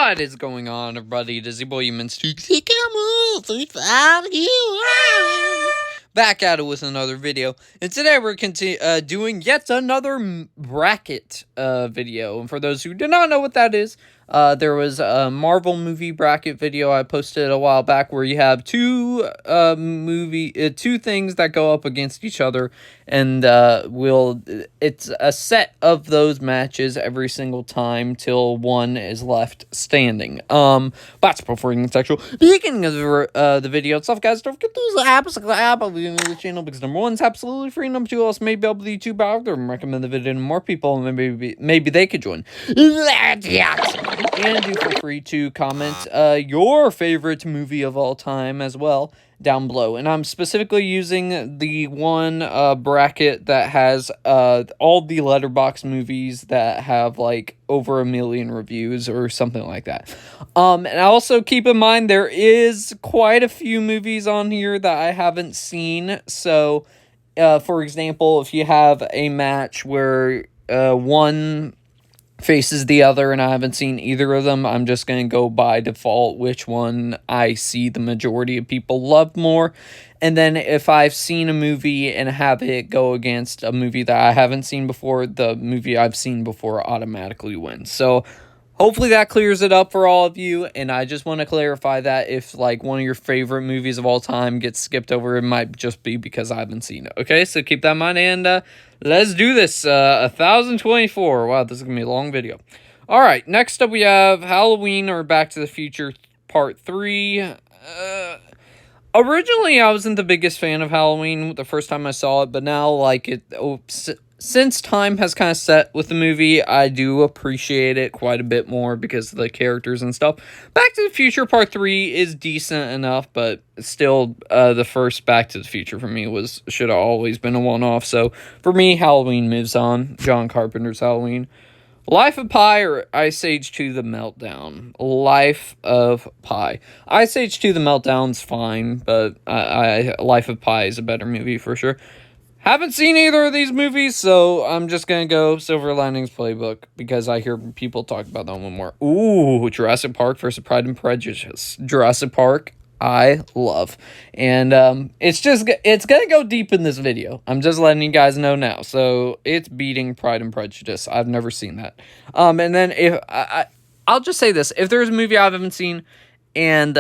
What is going on, everybody? It is your boy, back at it with another video. And today we're doing yet another bracket video. And for those who do not know what that is, there was a Marvel movie bracket video I posted a while back where you have two things that go up against each other, and it's a set of those matches every single time till one is left standing. That's before getting sexual. Beginning of the video itself, guys, don't forget those apps on the channel, because number one, it's absolutely free. Number two, also may be able to YouTube out there and recommend the video to more people, and maybe they could join. And do feel free to comment your favorite movie of all time as well down below. And I'm specifically using the one bracket that has all the Letterboxd movies that have like over 1 million reviews or something like that. And also keep in mind there is quite a few movies on here that I haven't seen. So for example, if you have a match where one faces the other and I haven't seen either of them, I'm just going to go by default which one I see the majority of people love more. And then if I've seen a movie and have it go against a movie that I haven't seen before, the movie I've seen before automatically wins. So hopefully that clears it up for all of you. And I just want to clarify that if like one of your favorite movies of all time gets skipped over, it might just be because I haven't seen it. Okay, so keep that in mind, and let's do this. 1024. Wow, this is going to be a long video. All right, next up we have Halloween or Back to the Future Part 3. Originally, I wasn't the biggest fan of Halloween the first time I saw it, but now, like, since time has kind of set with the movie, I do appreciate it quite a bit more because of the characters and stuff. Back to the Future Part 3 is decent enough, but still, the first Back to the Future for me should have always been a one-off. So, for me, Halloween moves on. John Carpenter's Halloween. Life of Pi or Ice Age 2 The Meltdown? Life of Pi. Ice Age 2 The Meltdown's fine, but Life of Pi is a better movie for sure. Haven't seen either of these movies, so I'm just going to go Silver Linings Playbook because I hear people talk about that one more. Ooh, Jurassic Park versus Pride and Prejudice. Jurassic Park, I love. And it's going to go deep in this video. I'm just letting you guys know now. So it's beating Pride and Prejudice. I've never seen that. And then if I'll just say this. If there's a movie I haven't seen and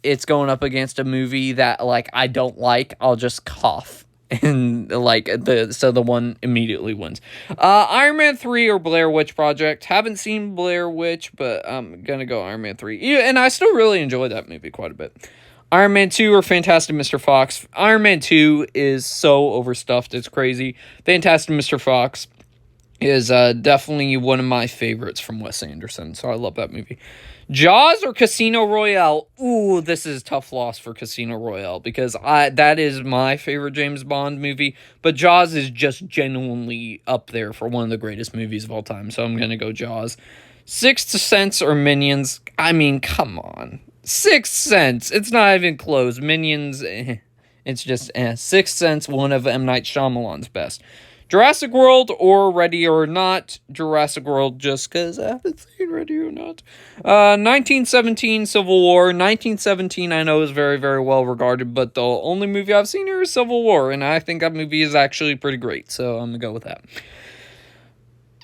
it's going up against a movie that like I don't like, I'll just cough. And like the one immediately wins. Iron Man 3 or Blair Witch Project. Haven't seen Blair Witch, but I'm gonna go Iron Man 3. Yeah, and I still really enjoy that movie quite a bit. Iron Man 2 or Fantastic Mr. Fox. Iron Man 2 is so overstuffed, it's crazy. Fantastic Mr. Fox is definitely one of my favorites from Wes Anderson, so I love that movie. Jaws or Casino Royale? Ooh, this is a tough loss for Casino Royale because that is my favorite James Bond movie, but Jaws is just genuinely up there for one of the greatest movies of all time, so I'm gonna go Jaws. Sixth Sense or Minions? I mean, come on. Sixth Sense, it's not even close. Minions, it's just Sixth Sense, one of M. Night Shyamalan's best. Jurassic World or Ready or Not? Jurassic World, just because I haven't seen Ready or Not. 1917 Civil War. 1917 I know is very, very well regarded, but the only movie I've seen here is Civil War, and I think that movie is actually pretty great, so I'm going to go with that.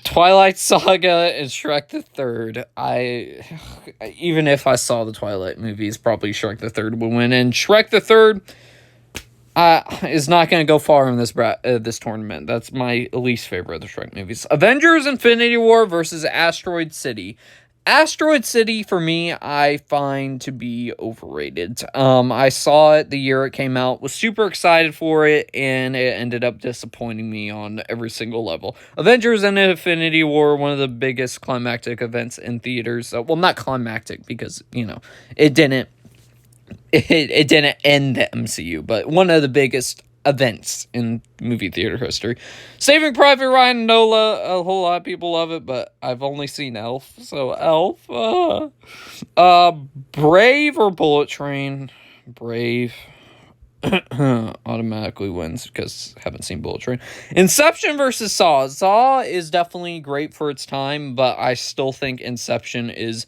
Twilight Saga and Shrek the Third. Even if I saw the Twilight movies, probably Shrek the Third would win, and Shrek the Third is not going to go far in this tournament. That's my least favorite of the Shrek movies. Avengers Infinity War versus Asteroid City. Asteroid City, for me, I find to be overrated. I saw it the year it came out, was super excited for it, and it ended up disappointing me on every single level. Avengers and Infinity War, one of the biggest climactic events in theaters. Well, not climactic, because, you know, it didn't end the MCU, but one of the biggest events in movie theater history. Saving Private Ryan, NOLA, a whole lot of people love it, but I've only seen Elf, so Elf. Brave or Bullet Train? Brave. automatically wins because I haven't seen Bullet Train. Inception versus Saw. Saw is definitely great for its time, but I still think Inception is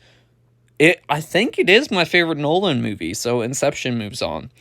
it. I think it is my favorite Nolan movie, so Inception moves on.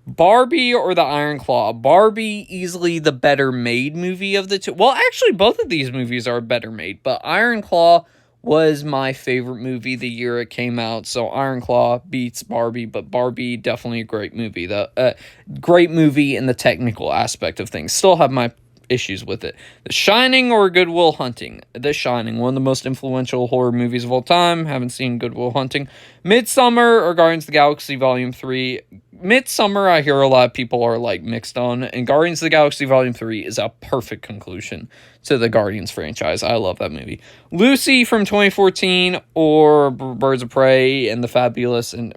Barbie or the Iron Claw? Barbie, easily the better made movie of the two. Well, actually, both of these movies are better made, but Iron Claw was my favorite movie the year it came out. So Iron Claw beats Barbie, but Barbie definitely a great movie. The great movie in the technical aspect of things. Still have my issues with it. The Shining or Good Will Hunting? The Shining, one of the most influential horror movies of all time. Haven't seen Good Will Hunting. Midsummer or Guardians of the Galaxy Volume 3? Midsummer, I hear a lot of people are like mixed on, and Guardians of the Galaxy Volume 3 is a perfect conclusion to the Guardians franchise. I love that movie. Lucy from 2014 or Birds of Prey and the Fabulous, and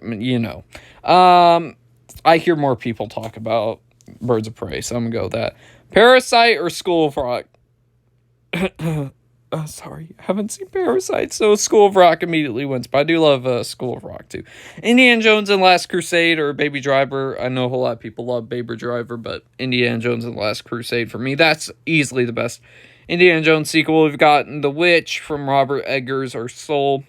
I hear more people talk about Birds of Prey, so I'm gonna go with that. Parasite or School of Rock? Sorry, I haven't seen Parasite, so School of Rock immediately wins. But I do love School of Rock too. Indiana Jones and Last Crusade or Baby Driver? I know a whole lot of people love Baby Driver, but Indiana Jones and Last Crusade for me, that's easily the best Indiana Jones sequel. We've gotten The Witch from Robert Eggers or Soul.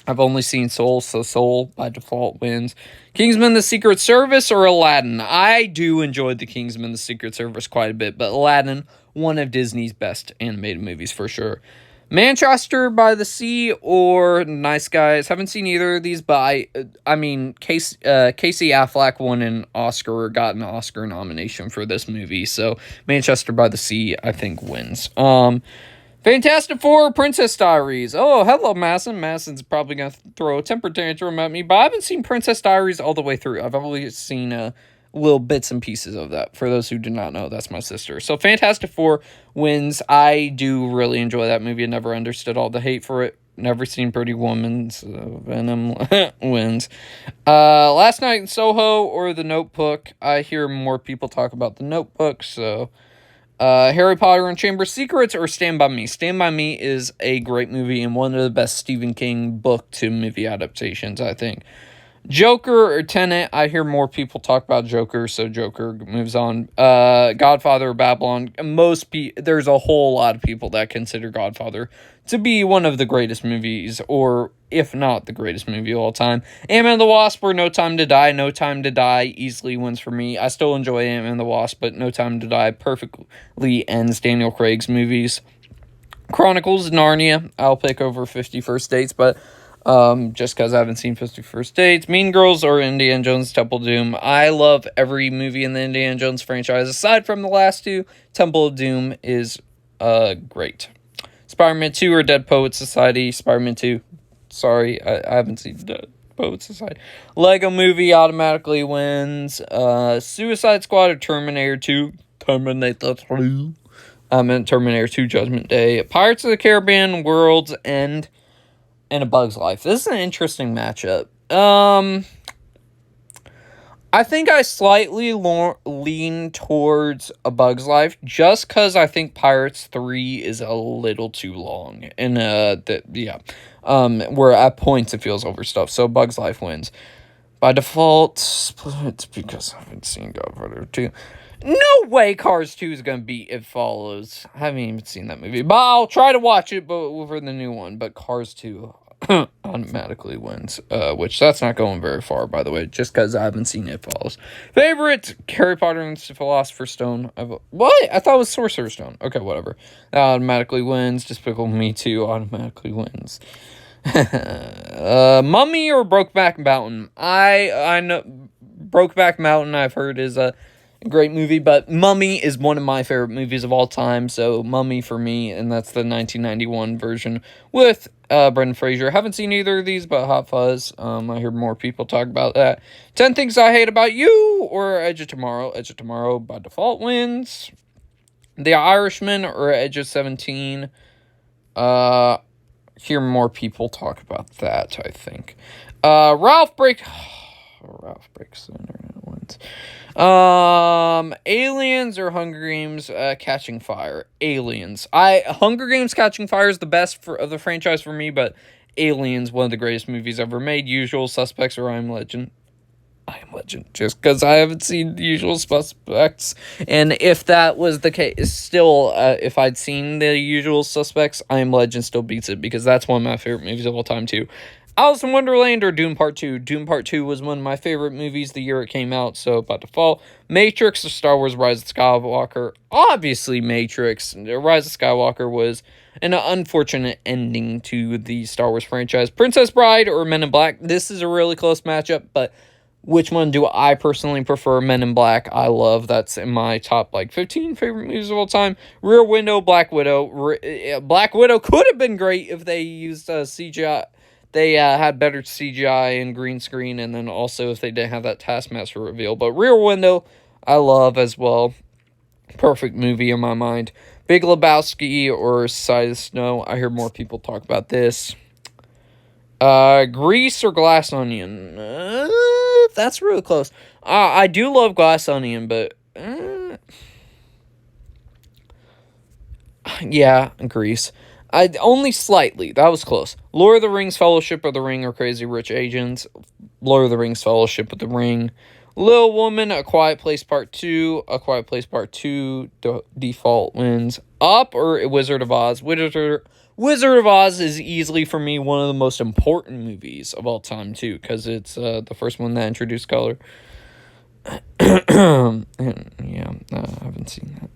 I've only seen Soul, so Soul by default wins. Kingsman: The Secret Service or Aladdin? I do enjoy the Kingsman: The Secret Service quite a bit, but Aladdin, one of Disney's best animated movies for sure. Manchester by the Sea or Nice Guys? Haven't seen either of these, but I mean, Casey Affleck won an Oscar or got an Oscar nomination for this movie, so Manchester by the Sea, I think, wins. Fantastic Four, Princess Diaries. Oh, hello, Masson. Masson's probably going to throw a temper tantrum at me, but I haven't seen Princess Diaries all the way through. I've only seen little bits and pieces of that. For those who do not know, that's my sister. So Fantastic Four wins. I do really enjoy that movie. I never understood all the hate for it. Never seen Pretty Woman, so Venom wins. Last Night in Soho or The Notebook. I hear more people talk about The Notebook, so... Harry Potter and Chamber of Secrets or Stand By Me? Stand By Me is a great movie and one of the best Stephen King book to movie adaptations, I think. Joker or Tenet? I hear more people talk about Joker, so Joker moves on. Godfather or Babylon? There's a whole lot of people that consider Godfather to be one of the greatest movies, or if not the greatest movie of all time. Ant-Man and the Wasp or No Time to Die? No Time to Die easily wins for me. I still enjoy Ant-Man and the Wasp, but No Time to Die perfectly ends Daniel Craig's movies. Chronicles of Narnia, I'll pick over 50 First Dates, but just because I haven't seen 50 First Dates. Mean Girls or Indiana Jones Temple of Doom? I love every movie in the Indiana Jones franchise, aside from the last two. Temple of Doom is great. Spider-Man 2 or Dead Poets Society? Spider-Man 2. Sorry, I haven't seen Dead Poets Society. Lego Movie automatically wins. Suicide Squad or Terminator 2? Terminator 2. And Terminator 2 Judgment Day. Pirates of the Caribbean, World's End, and A Bug's Life. This is an interesting matchup. I think I slightly lean towards A Bug's Life just because I think Pirates 3 is a little too long. And, where at points it feels overstuffed. So Bug's Life wins. By default, it's because I haven't seen Godfather 2. No way Cars 2 is going to beat It Follows. I haven't even seen that movie. But I'll try to watch it for the new one. But Cars 2 automatically wins. Which, that's not going very far, by the way. Just because I haven't seen It Follows. Favorite? Harry Potter and the Philosopher's Stone. What? I thought it was Sorcerer's Stone. Okay, whatever. That automatically wins. Despicable Me 2 automatically wins. Mummy or Brokeback Mountain? I know Brokeback Mountain, I've heard, is a great movie, but Mummy is one of my favorite movies of all time, so Mummy for me, and that's the 1991 version with Brendan Fraser. Haven't seen either of these, but Hot Fuzz. I hear more people talk about that. 10 Things I Hate About You or Edge of Tomorrow? Edge of Tomorrow by default wins. The Irishman or Edge of 17? Hear more people talk about that, I think. Ralph Breaks the Internet wins. Aliens or Hunger Games Catching Fire? Aliens. Hunger Games Catching Fire is the best of the franchise for me, but Aliens, one of the greatest movies ever made. Usual Suspects or I Am Legend? I Am Legend, just because I haven't seen The Usual Suspects. And if that was the case, still, if I'd seen The Usual Suspects, I Am Legend still beats it, because that's one of my favorite movies of all time, too. Alice in Wonderland or Doom Part 2. Doom Part 2 was one of my favorite movies the year it came out, so by default. Matrix or Star Wars Rise of Skywalker. Obviously, Matrix. Rise of Skywalker was an unfortunate ending to the Star Wars franchise. Princess Bride or Men in Black. This is a really close matchup, but which one do I personally prefer? Men in Black, I love. That's in my top, 15 favorite movies of all time. Rear Window, Black Widow. Black Widow could have been great if they used CGI. They had better CGI and green screen, and then also if they didn't have that Taskmaster reveal. But Rear Window, I love as well. Perfect movie in my mind. Big Lebowski or Side of Snow. I hear more people talk about this. Grease or Glass Onion. That's really close. I do love Glass Onion, but yeah, Grease. Only slightly. That was close. Lord of the Rings, Fellowship of the Ring, or Crazy Rich Asians. Lord of the Rings, Fellowship of the Ring. Little Woman, A Quiet Place Part 2. A Quiet Place Part 2. Default wins. Up or Wizard of Oz. Wizard of Oz is easily, for me, one of the most important movies of all time, too, because it's the first one that introduced color. I haven't seen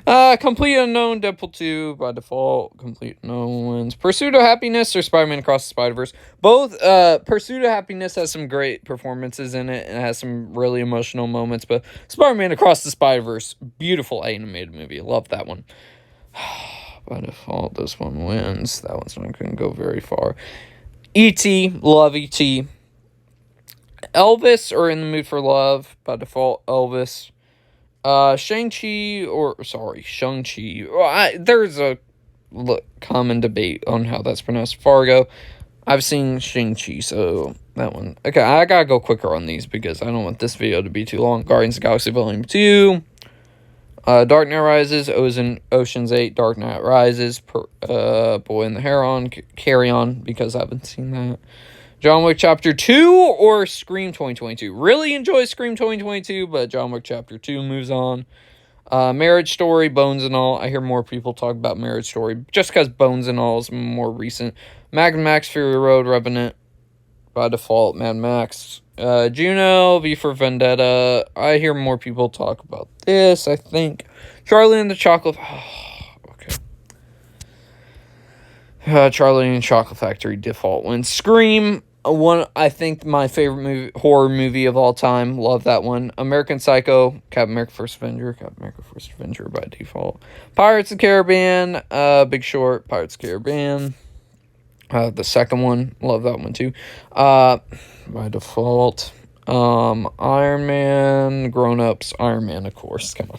that. Complete Unknown, Deadpool 2, by default. Complete Unknown wins. Pursuit of Happiness or Spider-Man Across the Spider-Verse. Both, Pursuit of Happiness has some great performances in it, and has some really emotional moments, but Spider-Man Across the Spider-Verse, beautiful animated movie. Love that one. By default, this one wins. That one's not going to go very far. E.T., love E.T., Elvis or In the Mood for Love, by default, Elvis. Shang-Chi. There's a common debate on how that's pronounced. Fargo. I've seen Shang-Chi, so that one. Okay, I gotta go quicker on these because I don't want this video to be too long. Guardians of the Galaxy Volume 2. Dark Knight Rises, Ocean's 8, Dark Knight Rises, Boy and the Heron, Carry On, because I haven't seen that. John Wick Chapter 2 or Scream 2022. Really enjoy Scream 2022, but John Wick Chapter 2 moves on. Marriage Story, Bones and All. I hear more people talk about Marriage Story just because Bones and All is more recent. Mad Max Fury Road, Revenant, by default, Mad Max. Juno, V for Vendetta. I hear more people talk about this, I think. Charlie and the Chocolate... Charlie and the Chocolate Factory, default wins. Scream, I think my favorite horror movie of all time. Love that one. American Psycho, Captain America First Avenger by default. Pirates of the Caribbean, Big Short, Pirates of the Caribbean. The second one, love that one too. By default. Iron Man, Grown Ups, Iron Man, of course, come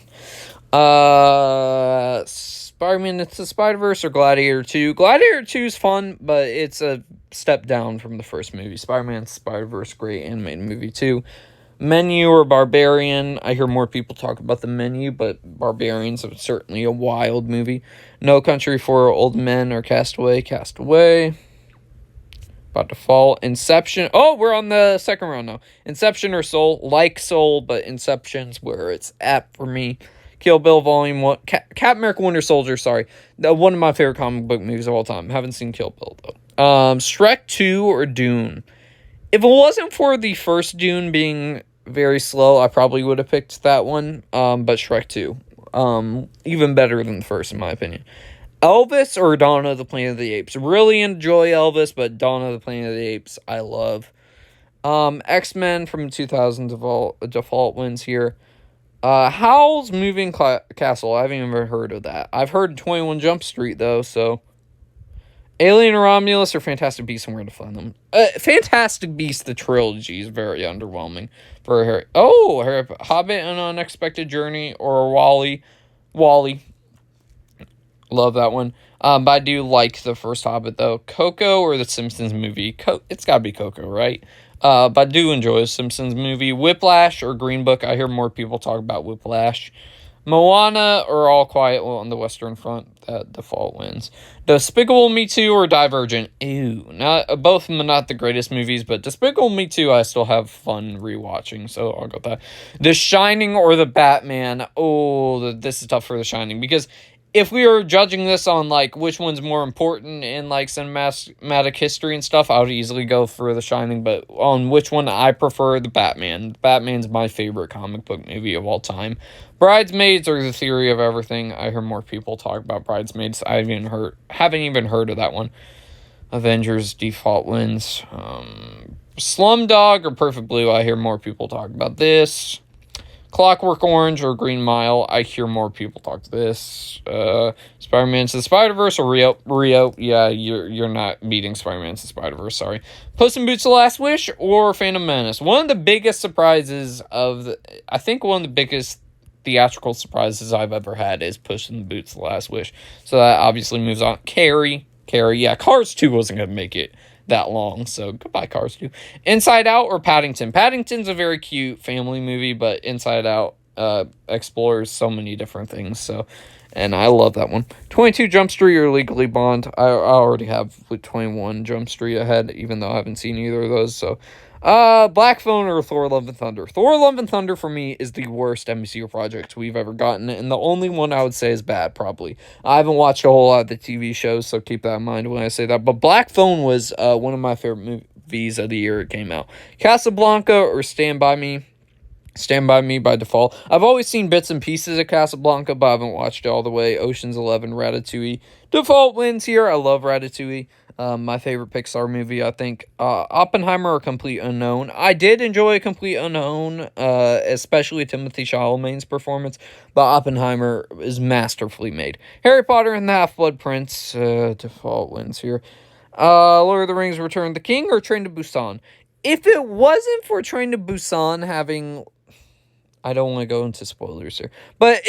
on. Spider-Man Into the Spider-Verse or Gladiator 2. Gladiator 2 is fun, but it's a step down from the first movie. Spider-Man Spider-Verse, great animated movie too. Menu or Barbarian. I hear more people talk about The Menu, but Barbarian's certainly a wild movie. No Country for Old Men or Castaway. Castaway. By default. Inception. Oh, we're on the second round now. Inception or Soul. Like Soul, but Inception's where it's at for me. Kill Bill Volume 1. Captain America Winter Soldier, sorry. One of my favorite comic book movies of all time. Haven't seen Kill Bill, though. Shrek 2 or Dune. If it wasn't for the first Dune being very slow, I probably would have picked that one. But Shrek 2. Even better than the first, in my opinion. Elvis or Dawn of the Planet of the Apes. Really enjoy Elvis, but Dawn of the Planet of the Apes, I love. X-Men from 2000 default wins here. Howl's Moving Castle. I haven't even heard of that. I've heard 21 Jump Street, though, so. Alien or Romulus or Fantastic Beasts and Where to Find Them. Fantastic Beasts, the trilogy, is very underwhelming for Harry. Oh, Hobbit and Unexpected Journey or Wall-E. Wall-E. Love that one. But I do like the first Hobbit, though. Coco or the Simpsons movie. It's gotta be Coco, right? But I do enjoy the Simpsons movie. Whiplash or Green Book. I hear more people talk about Whiplash. Moana or All Quiet on the Western Front. That default wins. Despicable Me 2 or Divergent. Ew. Both of them are not the greatest movies, but Despicable Me 2 I still have fun rewatching, so I'll go with that. The Shining or The Batman. Oh, this is tough for The Shining, because if we are judging this on, like, which one's more important in, like, cinematic history and stuff, I would easily go for The Shining, but on which one I prefer, The Batman. Batman's my favorite comic book movie of all time. Bridesmaids or The Theory of Everything. I hear more people talk about Bridesmaids. I haven't even heard of that one. Avengers default wins. Slumdog or Perfect Blue. I hear more people talk about this. Clockwork Orange or Green Mile. I hear more people talk to this. Spider-Man Into the Spider-Verse or Rio. Yeah, you're not beating Spider-Man Into the Spider-Verse, sorry. Puss in Boots: The Last Wish or Phantom Menace. One of the biggest surprises I think one of the biggest theatrical surprises I've ever had is Puss in Boots: The Last Wish. So that obviously moves on. Carrie. Yeah, Cars 2 wasn't going to make it that long, so goodbye Cars 2. Inside Out or Paddington. Paddington's a very cute family movie, but Inside Out explores so many different things, so, and I love that one. 22 Jump Street or Legally Blonde. I already have 21 Jump Street ahead, even though I haven't seen either of those, so. Black Phone or Thor: Love and Thunder. Thor: Love and Thunder for me is the worst MCU project we've ever gotten, and the only one I would say is bad, probably. I haven't watched a whole lot of the TV shows, so keep that in mind when I say that. But Black Phone was one of my favorite movies of the year it came out. Casablanca or Stand By Me. Stand By Me by default. I've always seen bits and pieces of Casablanca, but I haven't watched it all the way. Ocean's 11, Ratatouille. Default wins here. I love Ratatouille. My favorite Pixar movie, I think. Oppenheimer or Complete Unknown. I did enjoy Complete Unknown, especially Timothée Chalamet's performance, but Oppenheimer is masterfully made. Harry Potter and the Half-Blood Prince. Default wins here. Lord of the Rings: Return of the King or Train to Busan. If it wasn't for Train to Busan having... I don't want to go into spoilers here. But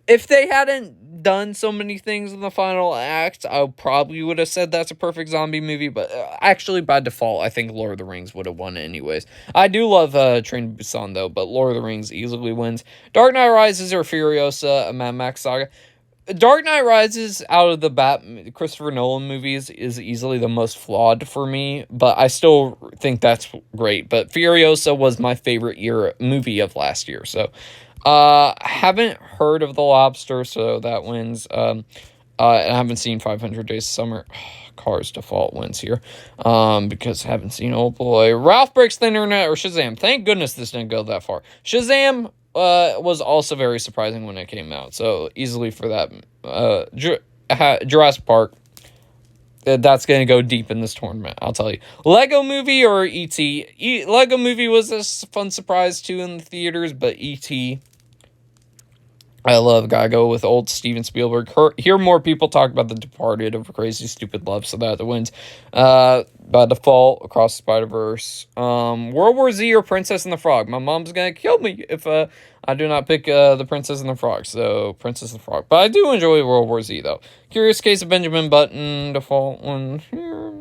if they hadn't done so many things in the final act, I probably would have said that's a perfect zombie movie. But actually, by default, I think Lord of the Rings would have won anyways. I do love Train to Busan, though, but Lord of the Rings easily wins. Dark Knight Rises or Furiosa, a Mad Max saga. Dark Knight Rises, out of the Christopher Nolan movies, is easily the most flawed for me, but I still think that's great. But Furiosa was my favorite movie of last year, so haven't heard of The Lobster, so that wins. And I haven't seen 500 Days of Summer. Cars default wins here, because I haven't seen Old Boy. Ralph Breaks the Internet or Shazam. Thank goodness this didn't go that far. Shazam was also very surprising when it came out, so easily for that. Jurassic Park, that's going to go deep in this tournament, I'll tell you. Lego Movie or E.T.? Lego Movie was a fun surprise, too, in the theaters, but E.T., gotta go with old Steven Spielberg. Hear more people talk about The Departed over Crazy Stupid Love, so that wins. By default, Across the Spider-Verse. World War Z or Princess and the Frog. My mom's gonna kill me if I do not pick The Princess and the Frog, so Princess and the Frog. But I do enjoy World War Z, though. Curious Case of Benjamin Button, default one here.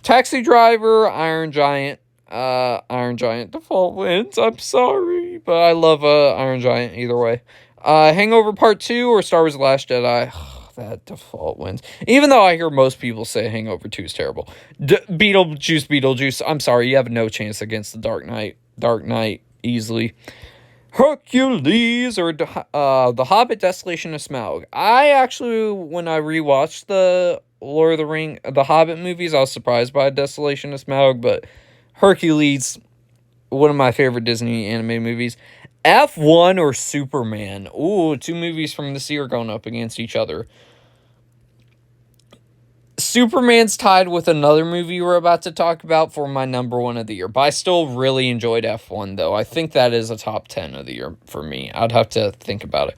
Taxi Driver, Iron Giant. Iron Giant default wins. I'm sorry, but I love Iron Giant either way. Hangover Part 2 or Star Wars: The Last Jedi. That default wins. Even though I hear most people say Hangover 2 is terrible. Beetlejuice. I'm sorry, you have no chance against the Dark Knight. Dark Knight, easily. Hercules or The Hobbit: Desolation of Smaug. I actually, when I rewatched the the Hobbit movies, I was surprised by Desolation of Smaug, but Hercules, one of my favorite Disney animated movies. F1 or Superman. Ooh, two movies from this year going up against each other. Superman's tied with another movie we're about to talk about for my number one of the year. But I still really enjoyed F1, though. I think that is a top 10 of the year for me. I'd have to think about it.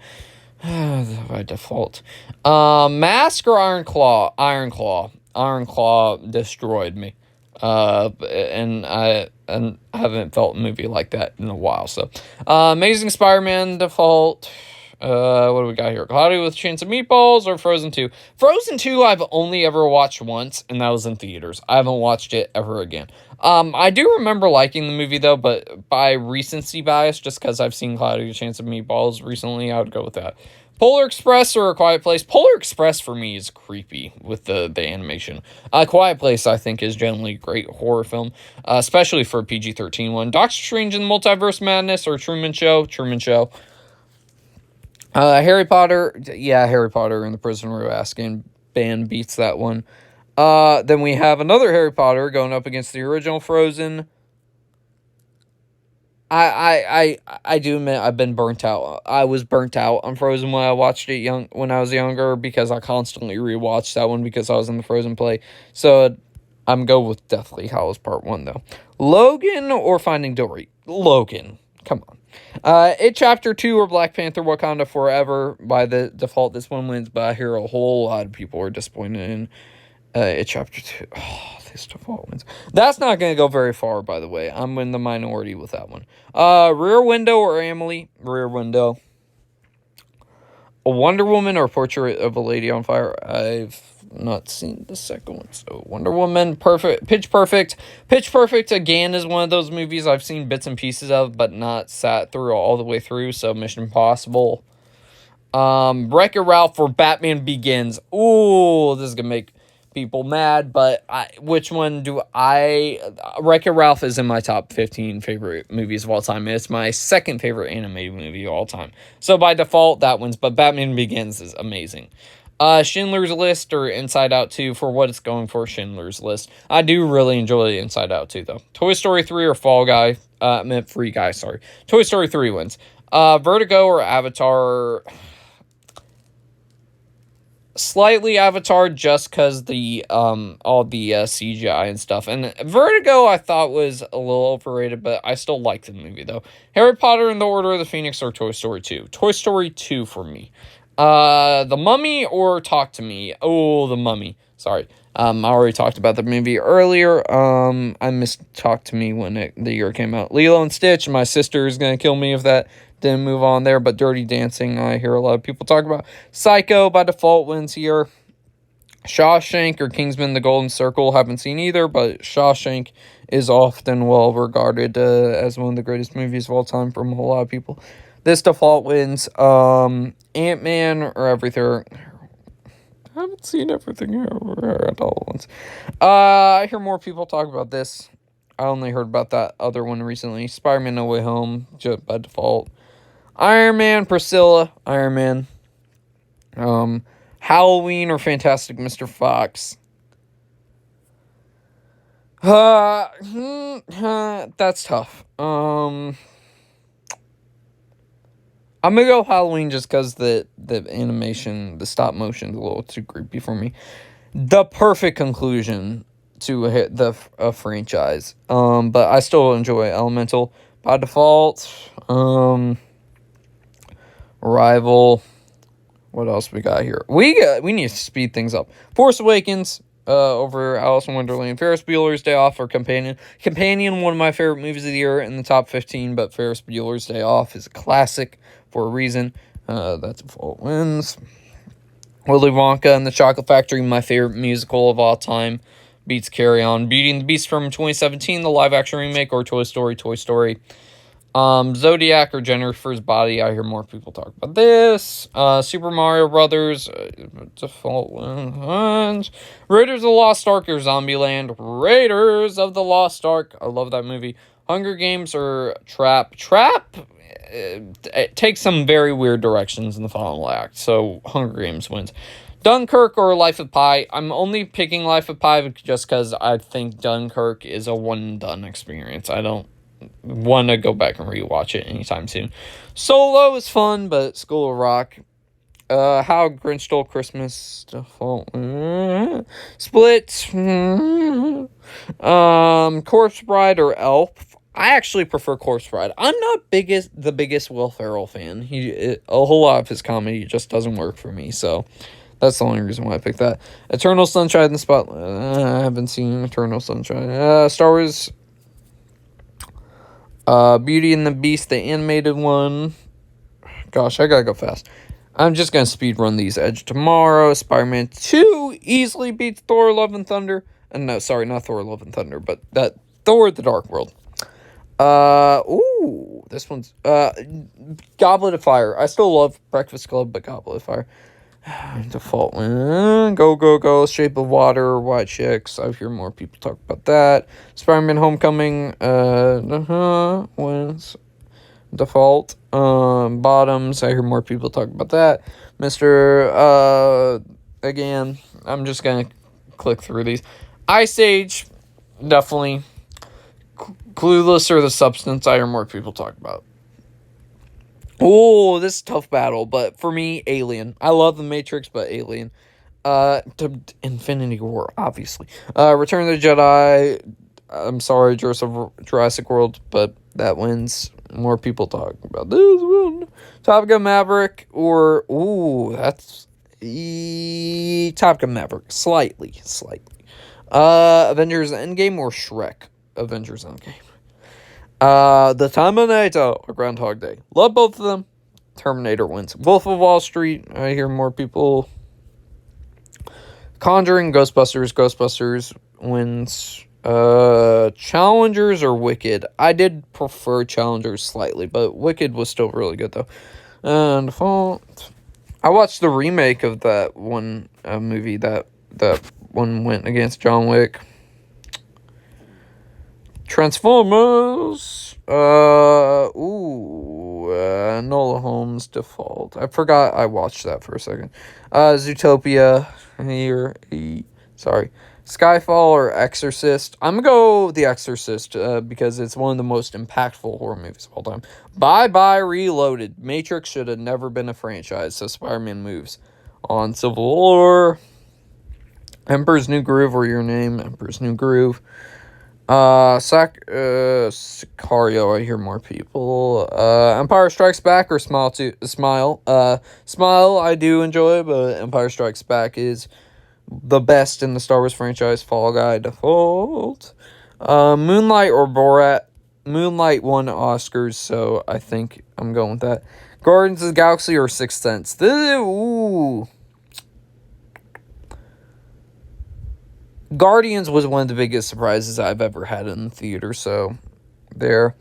By default. Mask or Iron Claw? Iron Claw. Iron Claw destroyed me. And I haven't felt a movie like that in a while. So, Amazing Spider-Man default. What do we got here? Cloudy with a Chance of Meatballs or Frozen 2? Frozen 2 I've only ever watched once, and that was in theaters. I haven't watched it ever again. I do remember liking the movie, though, but by recency bias, just because I've seen Cloudy with a Chance of Meatballs recently, I would go with that. Polar Express or A Quiet Place? Polar Express for me is creepy with the animation. Quiet Place, I think, is generally a great horror film, especially for a PG-13 one. Doctor Strange in the Multiverse Madness or Truman Show? Truman Show. Harry Potter, yeah, Harry Potter and the Prisoner of Azkaban beats that one. Then we have another Harry Potter going up against the original Frozen. I do admit I've been burnt out. I was burnt out on Frozen when I watched it when I was younger because I constantly rewatched that one because I was in the Frozen play. So I'm going with Deathly Hallows Part 1 though. Logan or Finding Dory? Logan. Come on. It Chapter 2 or Black Panther Wakanda Forever. By the default, this one wins, but I hear a whole lot of people are disappointed in It Chapter 2. Oh, this default wins. That's not going to go very far, by the way. I'm in the minority with that one. Rear Window or Amelie? Rear Window. A Wonder Woman or Portrait of a Lady on Fire? I've not seen the second one. So Wonder Woman, perfect. Pitch Perfect. Pitch Perfect, again, is one of those movies I've seen bits and pieces of, but not sat through all the way through. So Mission Impossible. Wreck-It Ralph or Batman Begins. Ooh, this is going to make people mad, but which one do I... Wreck-It Ralph is in my top 15 favorite movies of all time. It's my second favorite animated movie of all time. So by default, that one's, but Batman Begins is amazing. Schindler's List or Inside Out 2 for what it's going for, Schindler's List. I do really enjoy Inside Out 2, though. Toy Story 3 or Fall Guy. Free Guy, sorry. Toy Story 3 wins. Vertigo or Avatar... Slightly Avatar just because the all the CGI and stuff. And Vertigo I thought was a little overrated, but I still liked the movie though. Harry Potter and the Order of the Phoenix or Toy Story 2? Toy Story 2 for me. The Mummy or Talk to Me? Oh, The Mummy. Sorry. I already talked about the movie earlier. I missed Talk to Me when the year came out. Lilo and Stitch. My sister is going to kill me if that didn't move on there. But Dirty Dancing, I hear a lot of people talk about. Psycho by default wins here. Shawshank or Kingsman: The Golden Circle. Haven't seen either, but Shawshank is often well regarded as one of the greatest movies of all time from a lot of people. This default wins. Ant-Man or Everything. I haven't seen Everything at all once. I hear more people talk about this. I only heard about that other one recently. Spider-Man No Way Home, just by default. Iron Man, Priscilla, Iron Man. Halloween or Fantastic Mr. Fox. That's tough. I'm gonna go Halloween just because the animation, the stop motion is a little too creepy for me. The perfect conclusion to hit the franchise. But I still enjoy Elemental by default. Rival. What else we got here? We need to speed things up. Force Awakens over Alice in Wonderland. Ferris Bueller's Day Off or Companion. Companion, one of my favorite movies of the year in the top 15, but Ferris Bueller's Day Off is a classic for a reason. That default wins. Willy Wonka and the Chocolate Factory, my favorite musical of all time, beats Carry On. Beauty and the Beast from 2017, the live-action remake, or Toy Story. Zodiac or Jennifer's Body, I hear more people talk about this. Super Mario Brothers, default ones. Raiders of the Lost Ark or Zombieland. Raiders of the Lost Ark, I love that movie. Hunger Games or Trap. It takes some very weird directions in the final act, so Hunger Games wins. Dunkirk or Life of Pi. I'm only picking Life of Pi just because I think Dunkirk is a one-and-done experience. I don't want to go back and rewatch it anytime soon. Solo is fun, but School of Rock. How Grinch Stole Christmas. Default. Split. Corpse Bride or Elf. I actually prefer Corpse Bride. I'm not the biggest Will Ferrell fan. A whole lot of his comedy just doesn't work for me, so that's the only reason why I picked that. Eternal Sunshine in the Spotlight. I haven't seen Eternal Sunshine. Star Wars. Beauty and the Beast, the animated one. Gosh, I gotta go fast. I'm just gonna speed run these. Edge of Tomorrow, Spider-Man 2 easily beats Thor: Love and Thunder. No, sorry, not Thor: Love and Thunder, but that Thor: The Dark World. This one's Goblet of Fire. I still love Breakfast Club, but Goblet of Fire. Default one. Go, go, go. Shape of Water, White Chicks. I hear more people talk about that. Spider-Man Homecoming, wins. Default. Bottoms. I hear more people talk about that. Again, I'm just gonna click through these. Ice Age, definitely. Clueless or The Substance, I hear more people talk about. Oh, this is a tough battle, but for me, Alien. I love The Matrix, but Alien. To Infinity War, obviously. Return of the Jedi. I'm sorry, Jurassic World, but that wins. More people talk about this one. Top Gun Maverick, or that's Top Gun Maverick, slightly. Avengers Endgame or Shrek. Avengers Endgame. The Terminator or Groundhog Day. Love both of them. Terminator wins. Wolf of Wall Street. I hear more people. Conjuring, Ghostbusters. Ghostbusters wins. Challengers or Wicked. I did prefer Challengers slightly, but Wicked was still really good though. And Default. I watched the remake of that one movie that one went against John Wick. Transformers. Enola Holmes, Default. I forgot I watched that for a second. Zootopia. Sorry. Skyfall or Exorcist. I'm gonna go The Exorcist because it's one of the most impactful horror movies of all time. Bye Reloaded. Matrix should have never been a franchise, so Spider-Man moves on. Civil War. Emperor's New Groove or Your Name. Emperor's New Groove. Sicario, I hear more people. Empire Strikes Back or Smile. Smile I do enjoy, but Empire Strikes Back is the best in the Star Wars franchise. Fall Guy, Default. Moonlight or Borat. Moonlight won Oscars, so I think I'm going with that. Guardians of the Galaxy or Sixth Sense. Guardians was one of the biggest surprises I've ever had in the theater, so there.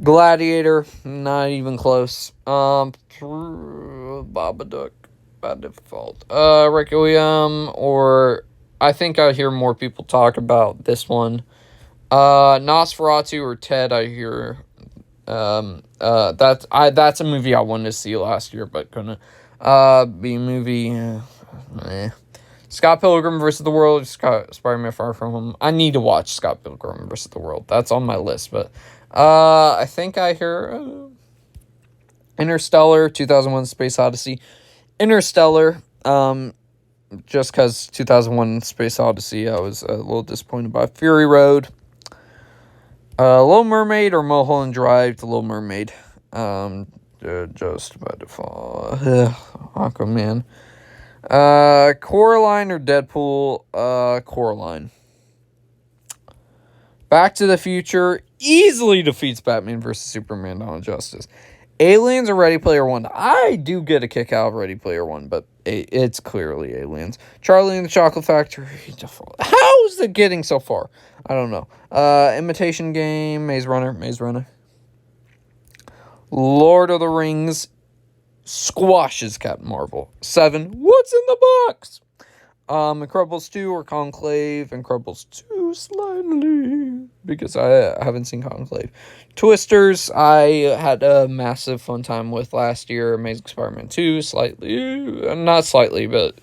Gladiator, not even close. Babadook, by default. Requiem, or I think I hear more people talk about this one. Nosferatu or Ted, I hear. That's a movie I wanted to see last year, but couldn't. B movie, Scott Pilgrim vs. the World, Spider-Man Far From Home. I need to watch Scott Pilgrim vs. the World. That's on my list, but I think I hear Interstellar, 2001 Space Odyssey. Interstellar, just because 2001 Space Odyssey, I was a little disappointed by. Fury Road. Little Mermaid or Mulholland Drive to Little Mermaid. Just by default. Aquaman. Coraline or Deadpool? Coraline. Back to the Future easily defeats Batman vs. Superman: Dawn of Justice. Aliens or Ready Player One? I do get a kick out of Ready Player One, but it's clearly Aliens. Charlie and the Chocolate Factory, Default. How is it getting so far? I don't know. Imitation Game, Maze Runner. Lord of the Rings squashes Captain Marvel. 7. What's in the box? Incredibles 2 or Conclave? Incredibles 2 slightly, because I haven't seen Conclave. Twisters, I had a massive fun time with last year. Amazing Spider-Man 2, slightly, not slightly, but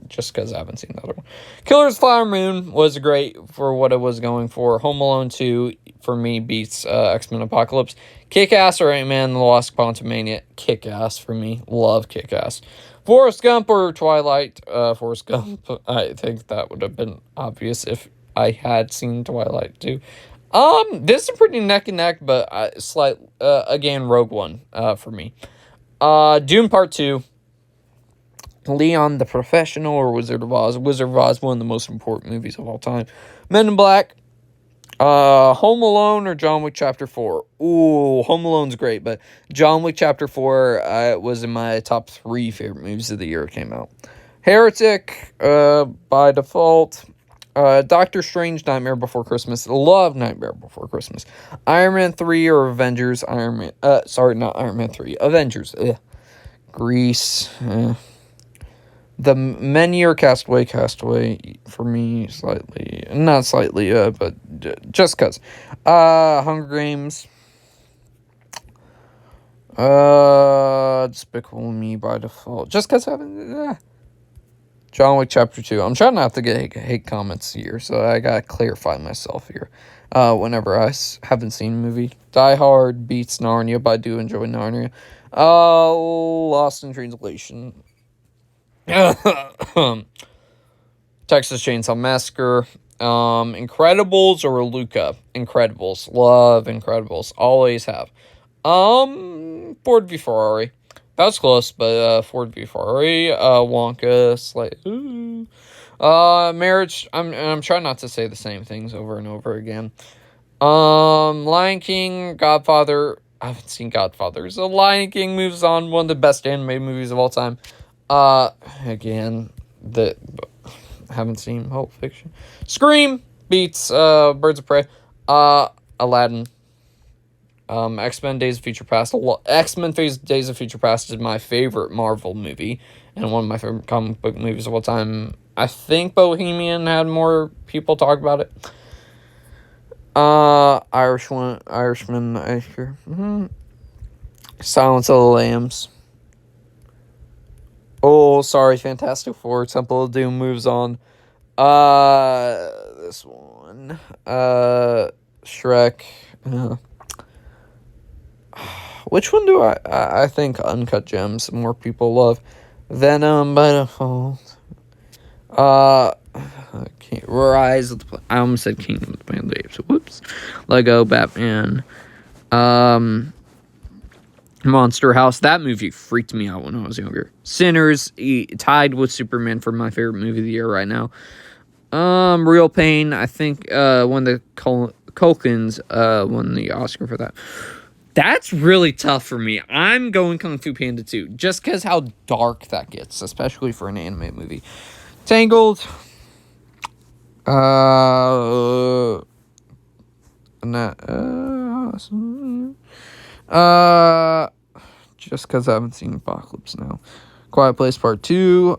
just because I haven't seen the other one. Killers Flower Moon was great for what it was going for. Home Alone 2, for me, beats X-Men Apocalypse. Kick-Ass or Ant-Man and the Lost Quantumania? Kick-Ass for me. Love Kick-Ass. Forrest Gump or Twilight? Forrest Gump. I think that would have been obvious if I had seen Twilight too. This is pretty neck and neck, but again, Rogue One for me. Dune Part 2. Leon the Professional or Wizard of Oz? Wizard of Oz, one of the most important movies of all time. Men in Black Home Alone or John Wick Chapter 4? Ooh, Home Alone's great, but John Wick Chapter 4 was in my top 3 favorite movies of the year it came out. Heretic, by default. Doctor Strange, Nightmare Before Christmas. Love Nightmare Before Christmas. Iron Man 3 or Avengers. Sorry, not Iron Man 3. Avengers. Grease. The Menu or Castaway. Castaway for me, slightly. Not slightly, but just because. Hunger Games. Despicable Me by default. Just because I haven't... John Wick Chapter 2. I'm trying not to get hate comments here, so I gotta clarify myself here. Whenever I haven't seen a movie. Die Hard beats Narnia, but I do enjoy Narnia. Lost in Translation. Texas Chainsaw Massacre. Incredibles or Luca? Incredibles. Love Incredibles. Always have. Ford v Ferrari. That was close, but Ford v Ferrari, Wonka, Marriage. I'm trying not to say the same things over and over again. Lion King, Godfather. I haven't seen Godfather. So Lion King moves on, one of the best animated movies of all time. Again, haven't seen Pulp Fiction. Scream beats Birds of Prey. Aladdin. X-Men Days of Future Past. X-Men Days of Future Past is my favorite Marvel movie and one of my favorite comic book movies of all time. I think Bohemian had more people talk about it. Irishman, I hear. Silence of the Lambs. Oh, sorry, Fantastic Four, Temple of Doom moves on. This one. Shrek. Which one do I think Uncut Gems more people love? Venom by default. Rise of the... I almost said Kingdom of the Planet of the Apes. Whoops. Lego Batman. Monster House. That movie freaked me out when I was younger. Sinners, tied with Superman for my favorite movie of the year right now. Real Pain. I think one of the Culkins won the Oscar for that. That's really tough for me. I'm going Kung Fu Panda 2, just because how dark that gets, especially for an anime movie. Tangled. Just because I haven't seen Apocalypse Now. Quiet Place Part 2.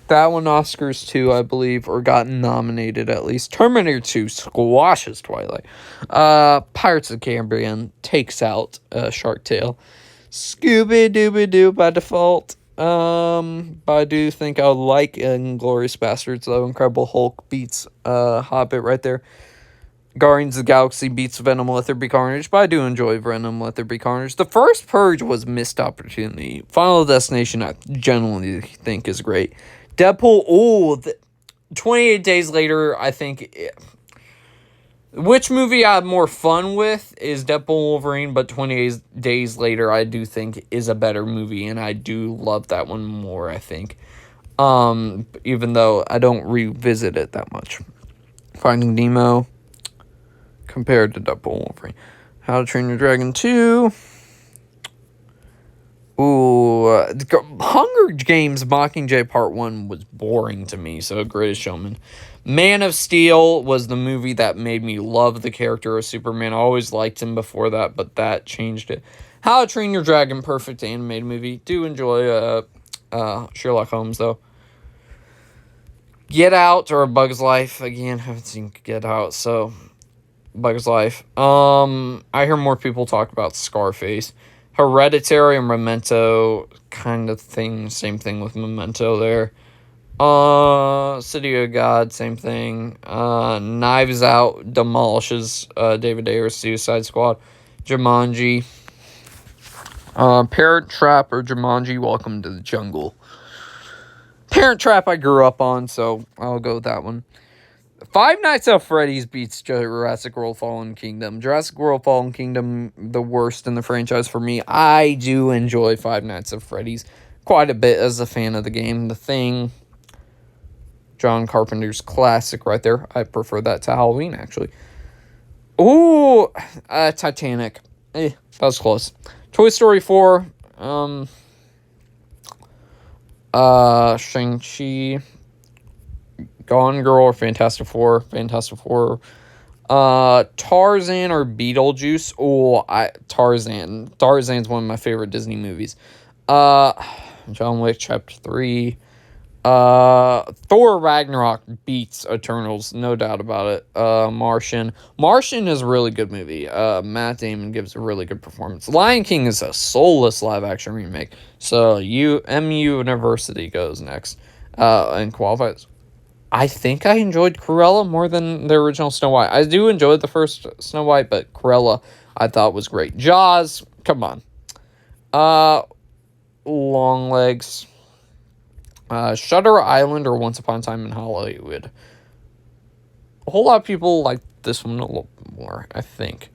That one Oscars too, I believe, or got nominated at least. Terminator 2 squashes Twilight. Pirates of the Caribbean takes out Shark Tale. Scooby-Dooby-Doo by default. But I do think I like Inglourious Basterds, though. Incredible Hulk beats Hobbit right there. Guardians of the Galaxy beats Venom Let There Be Carnage, but I do enjoy Venom Let There Be Carnage. The first Purge was missed opportunity. Final Destination, I genuinely think, is great. Deadpool, 28 Days Later, I think... Which movie I have more fun with is Deadpool Wolverine, but 28 Days Later I do think is a better movie, and I do love that one more, I think. Even though I don't revisit it that much. Finding Nemo, compared to Deadpool Wolverine. How to Train Your Dragon 2... Ooh, Hunger Games Mockingjay Part 1 was boring to me, so Greatest Showman. Man of Steel was the movie that made me love the character of Superman. I always liked him before that, but that changed it. How to Train Your Dragon, perfect animated movie. Do enjoy Sherlock Holmes, though. Get Out or A Bug's Life. Again, haven't seen Get Out, so Bug's Life. I hear more people talk about Scarface. Hereditary and Memento, kind of thing. Same thing with Memento there. City of God, same thing. Knives Out demolishes David Ayer's Suicide Squad. Jumanji. Parent Trap or Jumanji, Welcome to the Jungle. Parent Trap I grew up on, so I'll go with that one. Five Nights at Freddy's beats Jurassic World Fallen Kingdom. Jurassic World Fallen Kingdom, the worst in the franchise for me. I do enjoy Five Nights at Freddy's quite a bit as a fan of the game. The Thing, John Carpenter's classic right there. I prefer that to Halloween, actually. Ooh, Titanic. That was close. Toy Story 4. Shang-Chi. Gone Girl or Fantastic Four. Fantastic Four. Tarzan or Beetlejuice. Oh, Tarzan. Tarzan's one of my favorite Disney movies. John Wick Chapter 3. Thor Ragnarok beats Eternals, no doubt about it. Martian. Martian is a really good movie. Matt Damon gives a really good performance. Lion King is a soulless live action remake. So MU University goes next. And qualifies. I think I enjoyed Cruella more than the original Snow White. I do enjoy the first Snow White, but Cruella I thought was great. Jaws, come on. Longlegs. Shutter Island or Once Upon a Time in Hollywood. A whole lot of people like this one a little more, I think.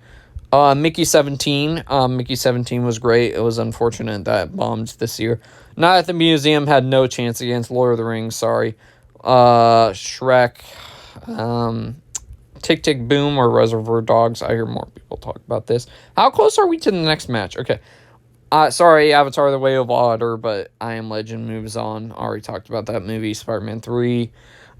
Mickey 17. Mickey 17 was great. It was unfortunate that it bombed this year. Night at the Museum had no chance against Lord of the Rings, sorry. Shrek. Tick Tick Boom or Reservoir Dogs. I hear more people talk about this. How close are we to the next match? Okay. Sorry, Avatar The Way of Water, but I Am Legend moves on. Already talked about that movie. Spider-Man 3.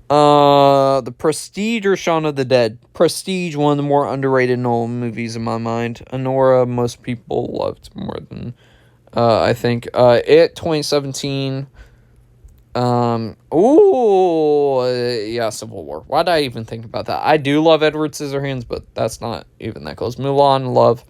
The Prestige or Shaun of the Dead. Prestige, one of the more underrated Nolan movies in my mind. Anora, most people loved more than, I think. It, 2017. Yeah, Civil War. Why did I even think about that? I do love Edward Scissorhands, but that's not even that close. Mulan, love.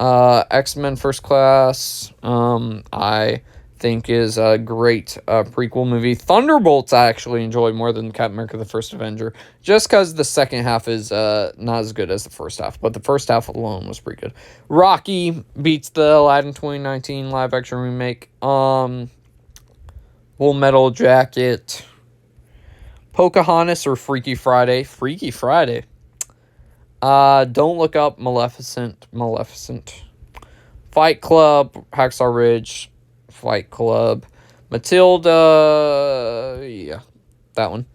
X-Men First Class, I think is a great prequel movie. Thunderbolts I actually enjoy more than Captain America the First Avenger, just because the second half is not as good as the first half, but the first half alone was pretty good. Rocky beats the Aladdin 2019 live action remake. Full Metal Jacket. Pocahontas or Freaky Friday. Freaky Friday. Don't Look Up, Maleficent. Fight Club, Hacksaw Ridge, Fight Club. Matilda, yeah, that one.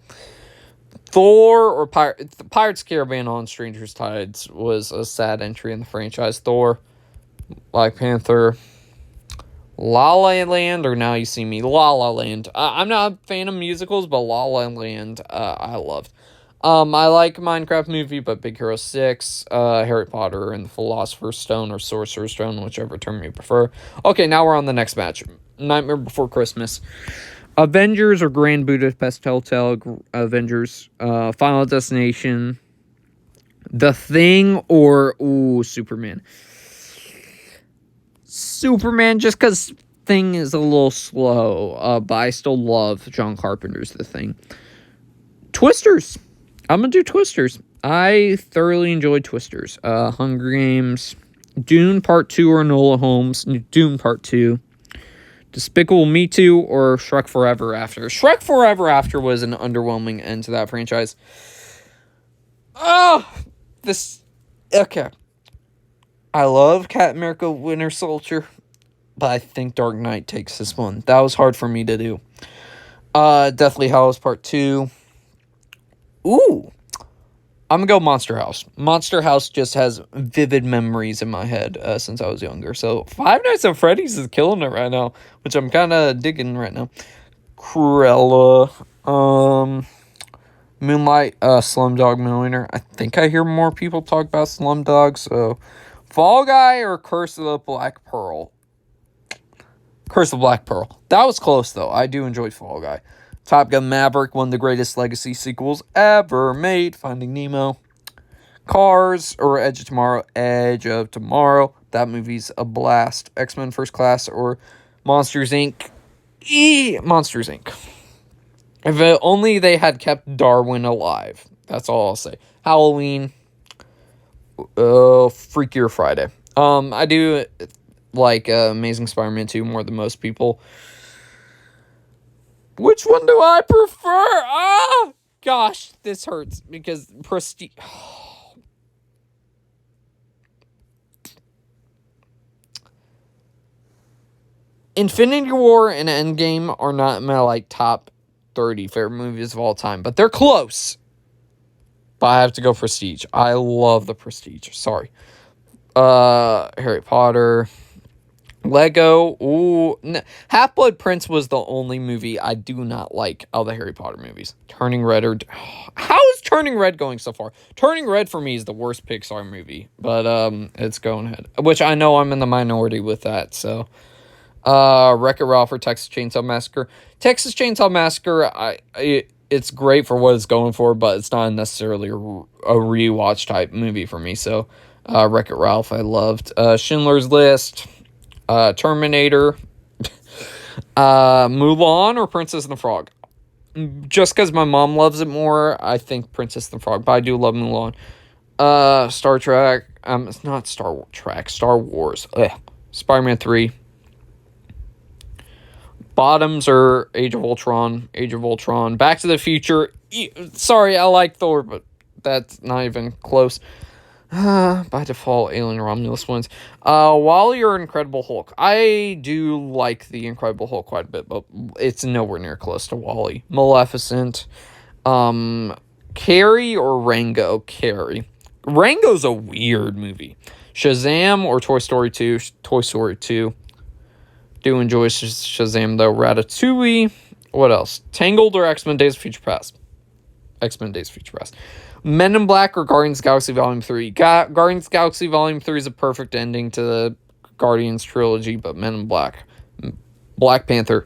Thor or Pirates of the Caribbean on Stranger's Tides was a sad entry in the franchise. Thor, Black Panther, La La Land or Now You See Me. La La Land. I'm not a fan of musicals, but La La Land I loved. I like Minecraft movie, but Big Hero 6, Harry Potter and the Philosopher's Stone or Sorcerer's Stone, whichever term you prefer. Okay, now we're on the next match. Nightmare Before Christmas. Avengers or Grand Budapest Hotel. Avengers. Final Destination. The Thing or Superman. Superman, just because Thing is a little slow, but I still love John Carpenter's The Thing. Twisters. I'm going to do Twisters. I thoroughly enjoyed Twisters. Hunger Games, Dune Part 2 or Enola Holmes, Dune Part 2, Despicable Me 2 or Shrek Forever After. Shrek Forever After was an underwhelming end to that franchise. Okay. I love Captain America Winter Soldier, but I think Dark Knight takes this one. That was hard for me to do. Deathly Hallows Part 2. Ooh, I'm gonna go Monster House. Monster House just has vivid memories in my head since I was younger. So Five Nights at Freddy's is killing it right now, which I'm kind of digging right now. Cruella, Moonlight, Slumdog Millionaire. I think I hear more people talk about Slumdog. So Fall Guy or Curse of the Black Pearl. Curse of Black Pearl. That was close though. I do enjoy Fall Guy. Top Gun Maverick, one of the greatest legacy sequels ever made. Finding Nemo. Cars or Edge of Tomorrow. Edge of Tomorrow. That movie's a blast. X-Men First Class or Monsters, Inc. Monsters, Inc. If only they had kept Darwin alive. That's all I'll say. Halloween. Freakier Friday. I do like Amazing Spider-Man 2 more than most people. Which one do I prefer? Gosh, this hurts because Prestige. Infinity War and Endgame are not my top 30 favorite movies of all time, but they're close. But I have to go Prestige. I love The Prestige. Sorry. Harry Potter. Lego. Ooh. Half-Blood Prince was the only movie I do not like out of the Harry Potter movies. Turning Red or... How is Turning Red going so far? Turning Red for me is the worst Pixar movie. But it's going ahead. Which I know I'm in the minority with that, so... Wreck-It Ralph or Texas Chainsaw Massacre. Texas Chainsaw Massacre, it's great for what it's going for, but it's not necessarily a rewatch type movie for me. So, Wreck-It Ralph, I loved. Schindler's List, Terminator, Mulan or Princess and the Frog. Just because my mom loves it more, I think Princess and the Frog, but I do love Mulan. Star Trek, it's not Star Trek, Star Wars. Spider-Man 3. Bottoms are Age of Ultron. Back to the Future. Sorry, I like Thor, but that's not even close. By default, Alien Romulus wins. WALL-E or Incredible Hulk? I do like the Incredible Hulk quite a bit, but it's nowhere near close to WALL-E. Maleficent. Carrie or Rango? Carrie. Rango's a weird movie. Shazam or Toy Story 2? Toy Story 2. Do enjoy Shazam though. Ratatouille. What else? Tangled or X-Men Days of Future Past? X-Men Days of Future Past. Men in Black or Guardians of the Galaxy Volume 3? Guardians of the Galaxy Volume 3 is a perfect ending to the Guardians trilogy, but Men in Black. Black Panther.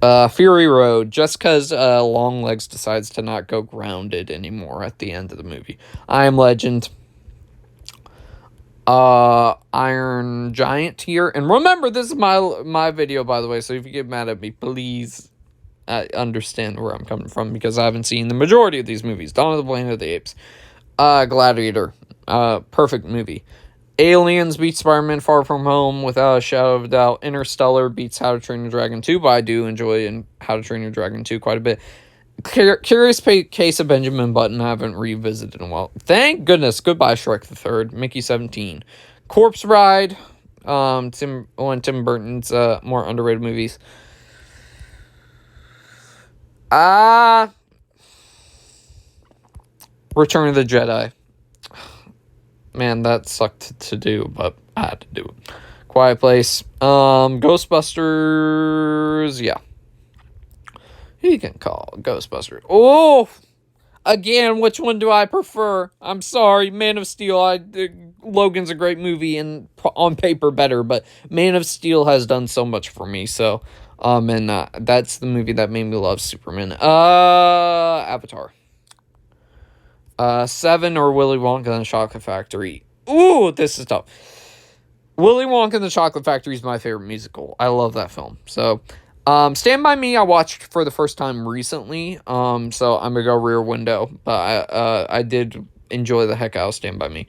Fury Road. Just because Longlegs decides to not go grounded anymore at the end of the movie. I Am Legend. Iron Giant here. And remember, this is my video, by the way, so if you get mad at me, please understand where I'm coming from, because I haven't seen the majority of these movies. Dawn of the Planet of the Apes. Gladiator. Perfect movie. Aliens beats Spider-Man Far From Home without a shadow of a doubt. Interstellar beats How to Train Your Dragon 2, but I do enjoy How to Train Your Dragon 2 quite a bit. Curious Case of Benjamin Button, I haven't revisited in a while. Thank goodness. Goodbye, Shrek the Third. Mickey 17. Corpse Bride. One of Tim Burton's more underrated movies. Return of the Jedi. Man, that sucked to do, but I had to do it. Quiet Place. Ghostbusters. Yeah. You can call Ghostbusters. Oh! Again, which one do I prefer? I'm sorry, Man of Steel. Logan's a great movie and on paper better, but Man of Steel has done so much for me. So, and that's the movie that made me love Superman. Avatar. 7 or Willy Wonka and the Chocolate Factory. Ooh, this is tough. Willy Wonka and the Chocolate Factory is my favorite musical. I love that film. So, Stand By Me, I watched for the first time recently, so I'm gonna go Rear Window, but I did enjoy the heck out of Stand By Me.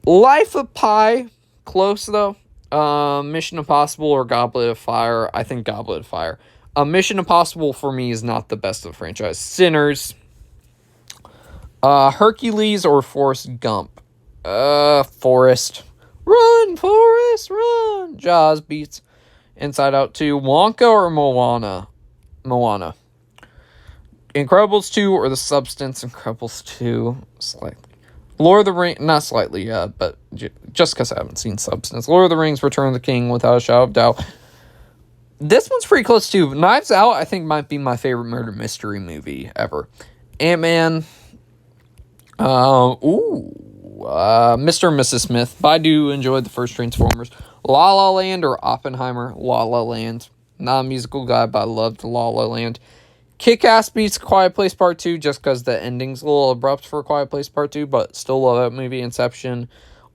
Life of Pi, close though. Mission Impossible or Goblet of Fire? I think Goblet of Fire. Mission Impossible for me is not the best of the franchise. Sinners. Hercules or Forrest Gump? Forrest. Run, Forrest, run! Jaws beats Inside Out 2. Wonka or Moana? Moana. Incredibles 2 or The Substance? Incredibles 2. Slightly. Lord of the Rings, not slightly, but just because I haven't seen Substance. Lord of the Rings, Return of the King, without a shadow of doubt. This one's pretty close too. Knives Out, I think, might be my favorite murder mystery movie ever. Ant-Man. Mr. and Mrs. Smith. But I do enjoy the first Transformers. La La Land or Oppenheimer? La La Land. Not a musical guy, but I loved La La Land. Kick-Ass beats Quiet Place Part 2 just because the ending's a little abrupt for Quiet Place Part 2, but still love that movie. Inception.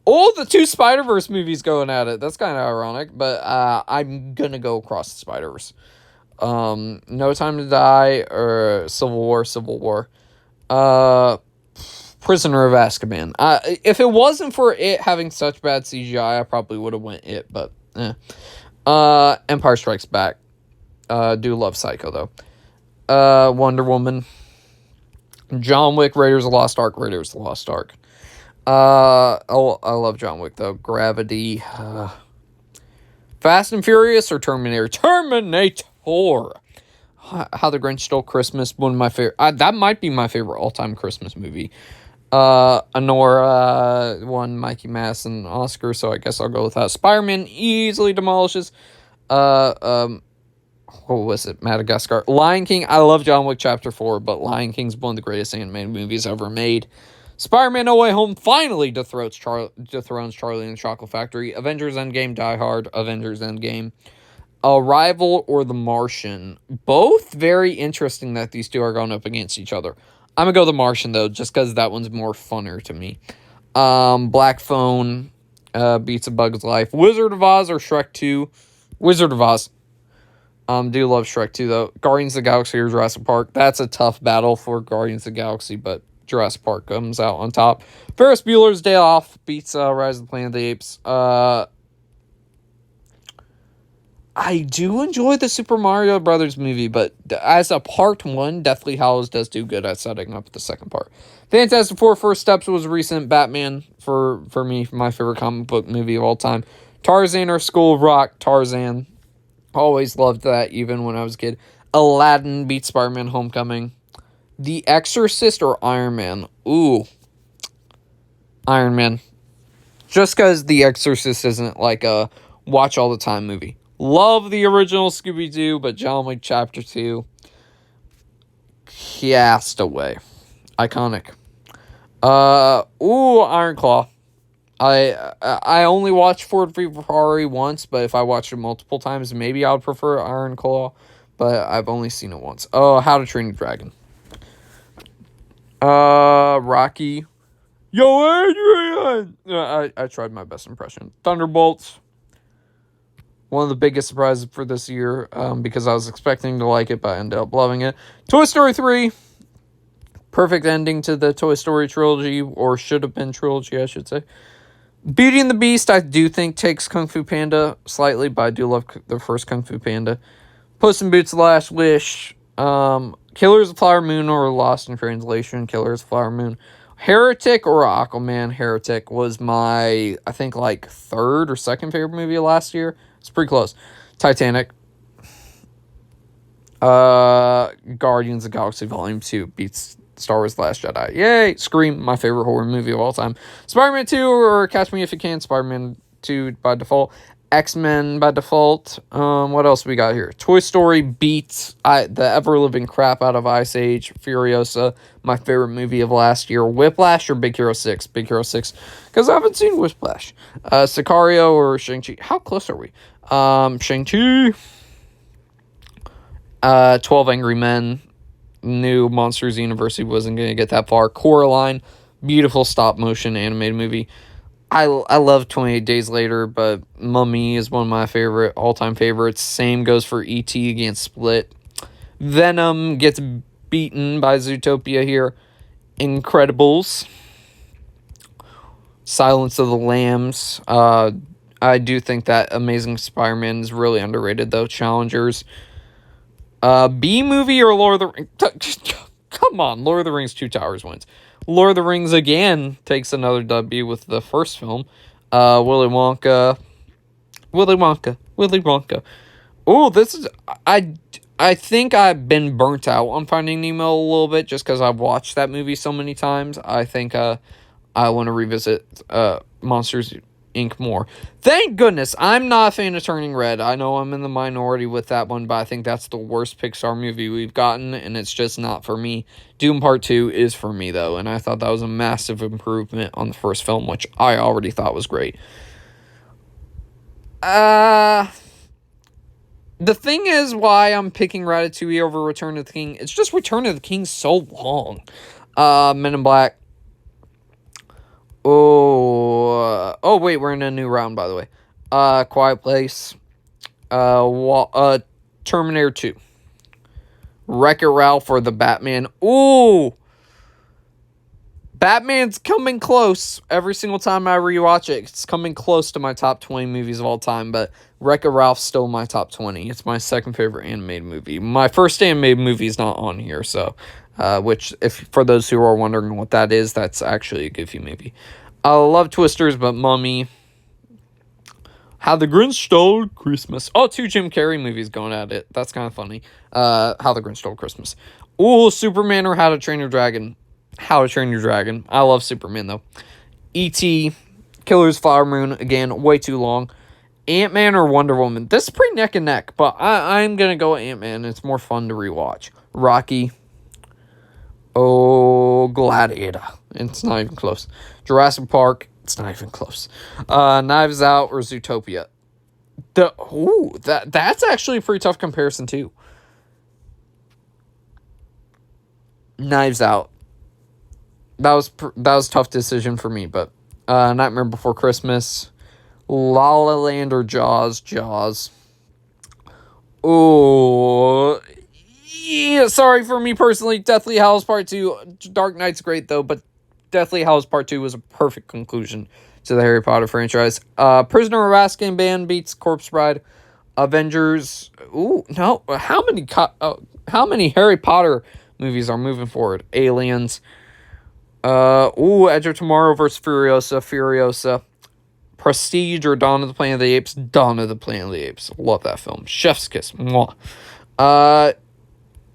Oh, the two Spider-Verse movies going at it. That's kind of ironic, but I'm going to go across the Spider-Verse. No Time to Die or Civil War. Prisoner of Azkaban. If it wasn't for it having such bad CGI, I probably would have went it, but Empire Strikes Back. Do love Psycho, though. Wonder Woman. John Wick, Raiders of the Lost Ark. I love John Wick, though. Gravity. Fast and Furious or Terminator? Terminator! How the Grinch Stole Christmas, one of my favorite. That might be my favorite all-time Christmas movie. Anora won Mikey Madison Oscar, so I guess I'll go with that. Spider-Man easily demolishes. What was it? Madagascar. Lion King. I love John Wick Chapter 4, but Lion King's one of the greatest animated movies ever made. Spider-Man No Way Home finally dethrones Charlie and the Chocolate Factory. Avengers Endgame, Die Hard, Avengers Endgame. Arrival or The Martian. Both very interesting that these two are going up against each other. I'm going to go The Martian, though, just because that one's more funner to me. Black Phone beats A Bug's Life. Wizard of Oz or Shrek 2? Wizard of Oz. Do love Shrek 2, though. Guardians of the Galaxy or Jurassic Park. That's a tough battle for Guardians of the Galaxy, but Jurassic Park comes out on top. Ferris Bueller's Day Off beats Rise of the Planet of the Apes. I do enjoy the Super Mario Brothers movie, but as a part one, Deathly Hallows does do good at setting up the second part. Fantastic Four First Steps was recent. Batman, for me, my favorite comic book movie of all time. Tarzan or School of Rock. Tarzan. Always loved that, even when I was a kid. Aladdin beats Spider-Man Homecoming. The Exorcist or Iron Man? Ooh. Iron Man. Just because The Exorcist isn't like a watch all the time movie. Love the original Scooby-Doo, but John Wick Chapter 2. Castaway. Iconic. Iron Claw. I only watched Ford v Ferrari once, but if I watched it multiple times, maybe I would prefer Iron Claw, but I've only seen it once. Oh, How to Train Your Dragon. Rocky. Yo, Adrian! I tried my best impression. Thunderbolts. One of the biggest surprises for this year, because I was expecting to like it, but I ended up loving it. Toy Story 3. Perfect ending to the Toy Story trilogy, or should have been trilogy, I should say. Beauty and the Beast, I do think takes Kung Fu Panda slightly, but I do love the first Kung Fu Panda. Puss in Boots: The Last Wish. Killers of the Flower Moon or Lost in Translation. Killers of the Flower Moon. Heretic or Aquaman. Heretic was my, I think, like, third or second favorite movie of last year. It's pretty close. Titanic. Guardians of the Galaxy Volume 2 beats Star Wars: The Last Jedi. Yay! Scream, my favorite horror movie of all time. Spider-Man 2 or Catch Me If You Can. Spider-Man 2 by default. X-Men by default. What else we got here? Toy Story beats the ever-living crap out of Ice Age. Furiosa, my favorite movie of last year. Whiplash or Big Hero 6? Big Hero 6, because I haven't seen Whiplash. Sicario or Shang-Chi? How close are we? Shang-Chi. 12 Angry Men. Knew Monsters University wasn't going to get that far. Coraline, beautiful stop-motion animated movie. I love 28 Days Later, but Mummy is one of my favorite, all-time favorites. Same goes for E.T. against Split. Venom gets beaten by Zootopia here. Incredibles. Silence of the Lambs. I do think that Amazing Spider-Man is really underrated, though. Challengers. B-movie or Lord of the Rings? Come on, Lord of the Rings, Two Towers wins. Lord of the Rings again takes another W with the first film. Willy Wonka. Oh, this is... I think I've been burnt out on Finding Nemo a little bit just because I've watched that movie so many times. I think I want to revisit Monsters, Inc. more. Thank goodness I'm not a fan of Turning Red. I know I'm in the minority with that one, but I think that's the worst Pixar movie we've gotten, and it's just not for me. Doom Part 2 is for me, though, and I thought that was a massive improvement on the first film, which I already thought was great. The thing is why I'm picking Ratatouille over Return of the King. It's just Return of the King's so long. Men in Black. Oh, wait, we're in a new round, by the way. Quiet Place. Terminator 2. Wreck-It Ralph or The Batman. Ooh! Batman's coming close. Every single time I rewatch it, it's coming close to my top 20 movies of all time, but Wreck-It Ralph's still my top 20. It's my second favorite animated movie. My first animated movie is not on here, so... which, if for those who are wondering what that is, that's actually a goofy movie. I love Twisters, but Mummy. How the Grinch Stole Christmas. Oh, two Jim Carrey movies going at it. That's kind of funny. How the Grinch Stole Christmas. Ooh, Superman or How to Train Your Dragon. How to Train Your Dragon. I love Superman, though. E.T., Killer's Flower Moon. Again, way too long. Ant-Man or Wonder Woman. This is pretty neck and neck, but I'm going to go with Ant-Man. It's more fun to rewatch. Rocky. Oh, Gladiator. It's not even close. Jurassic Park. It's not even close. Knives Out or Zootopia. That's actually a pretty tough comparison, too. Knives Out. That was a tough decision for me, but Nightmare Before Christmas. La La Land or Jaws. Jaws. Oh, yeah, sorry for me personally. Deathly Hallows Part 2. Dark Knight's great, though, but Deathly Hallows Part 2 was a perfect conclusion to the Harry Potter franchise. Prisoner of Azkaban beats Corpse Bride. Avengers. Ooh, no. How many Harry Potter movies are moving forward? Aliens. Edge of Tomorrow versus Furiosa. Furiosa. Prestige or Dawn of the Planet of the Apes. Dawn of the Planet of the Apes. Love that film. Chef's kiss. Mwah.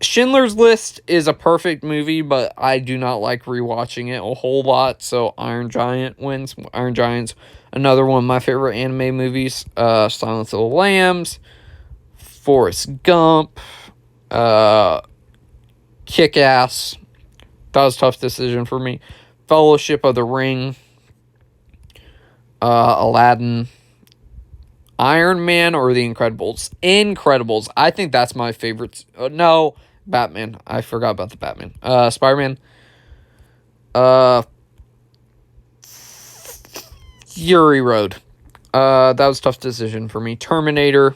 Schindler's List is a perfect movie, but I do not like rewatching it a whole lot, so Iron Giant wins. Iron Giant's another one of my favorite anime movies. Silence of the Lambs, Forrest Gump, Kick-Ass. That was a tough decision for me. Fellowship of the Ring, Aladdin, Iron Man or The Incredibles? Incredibles. I think that's my favorite. No, Batman. I forgot about the Batman. Spider-Man. Fury Road. That was a tough decision for me. Terminator.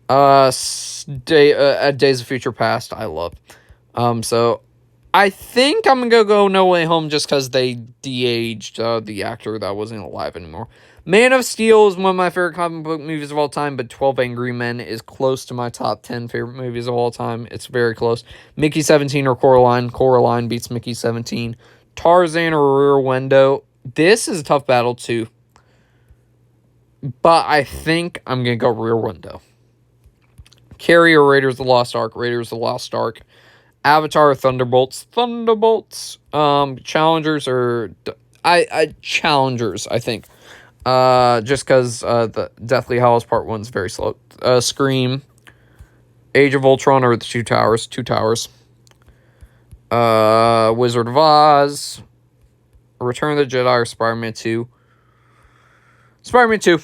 Days of Future Past. I love. So I think I'm gonna go No Way Home just because they de-aged the actor that wasn't alive anymore. Man of Steel is one of my favorite comic book movies of all time, but 12 Angry Men is close to my top 10 favorite movies of all time. It's very close. Mickey 17 or Coraline. Coraline beats Mickey 17. Tarzan or Rear Window. This is a tough battle too, but I think I'm going to go Rear Window. Carrie or Raiders of the Lost Ark. Raiders of the Lost Ark. Avatar or Thunderbolts. Thunderbolts. Challengers or... Challengers, I think. Just because the Deathly Hallows Part 1 is very slow. Scream, Age of Ultron or The Two Towers. Two Towers. Wizard of Oz, Return of the Jedi or Spider-Man 2. Spider-Man 2.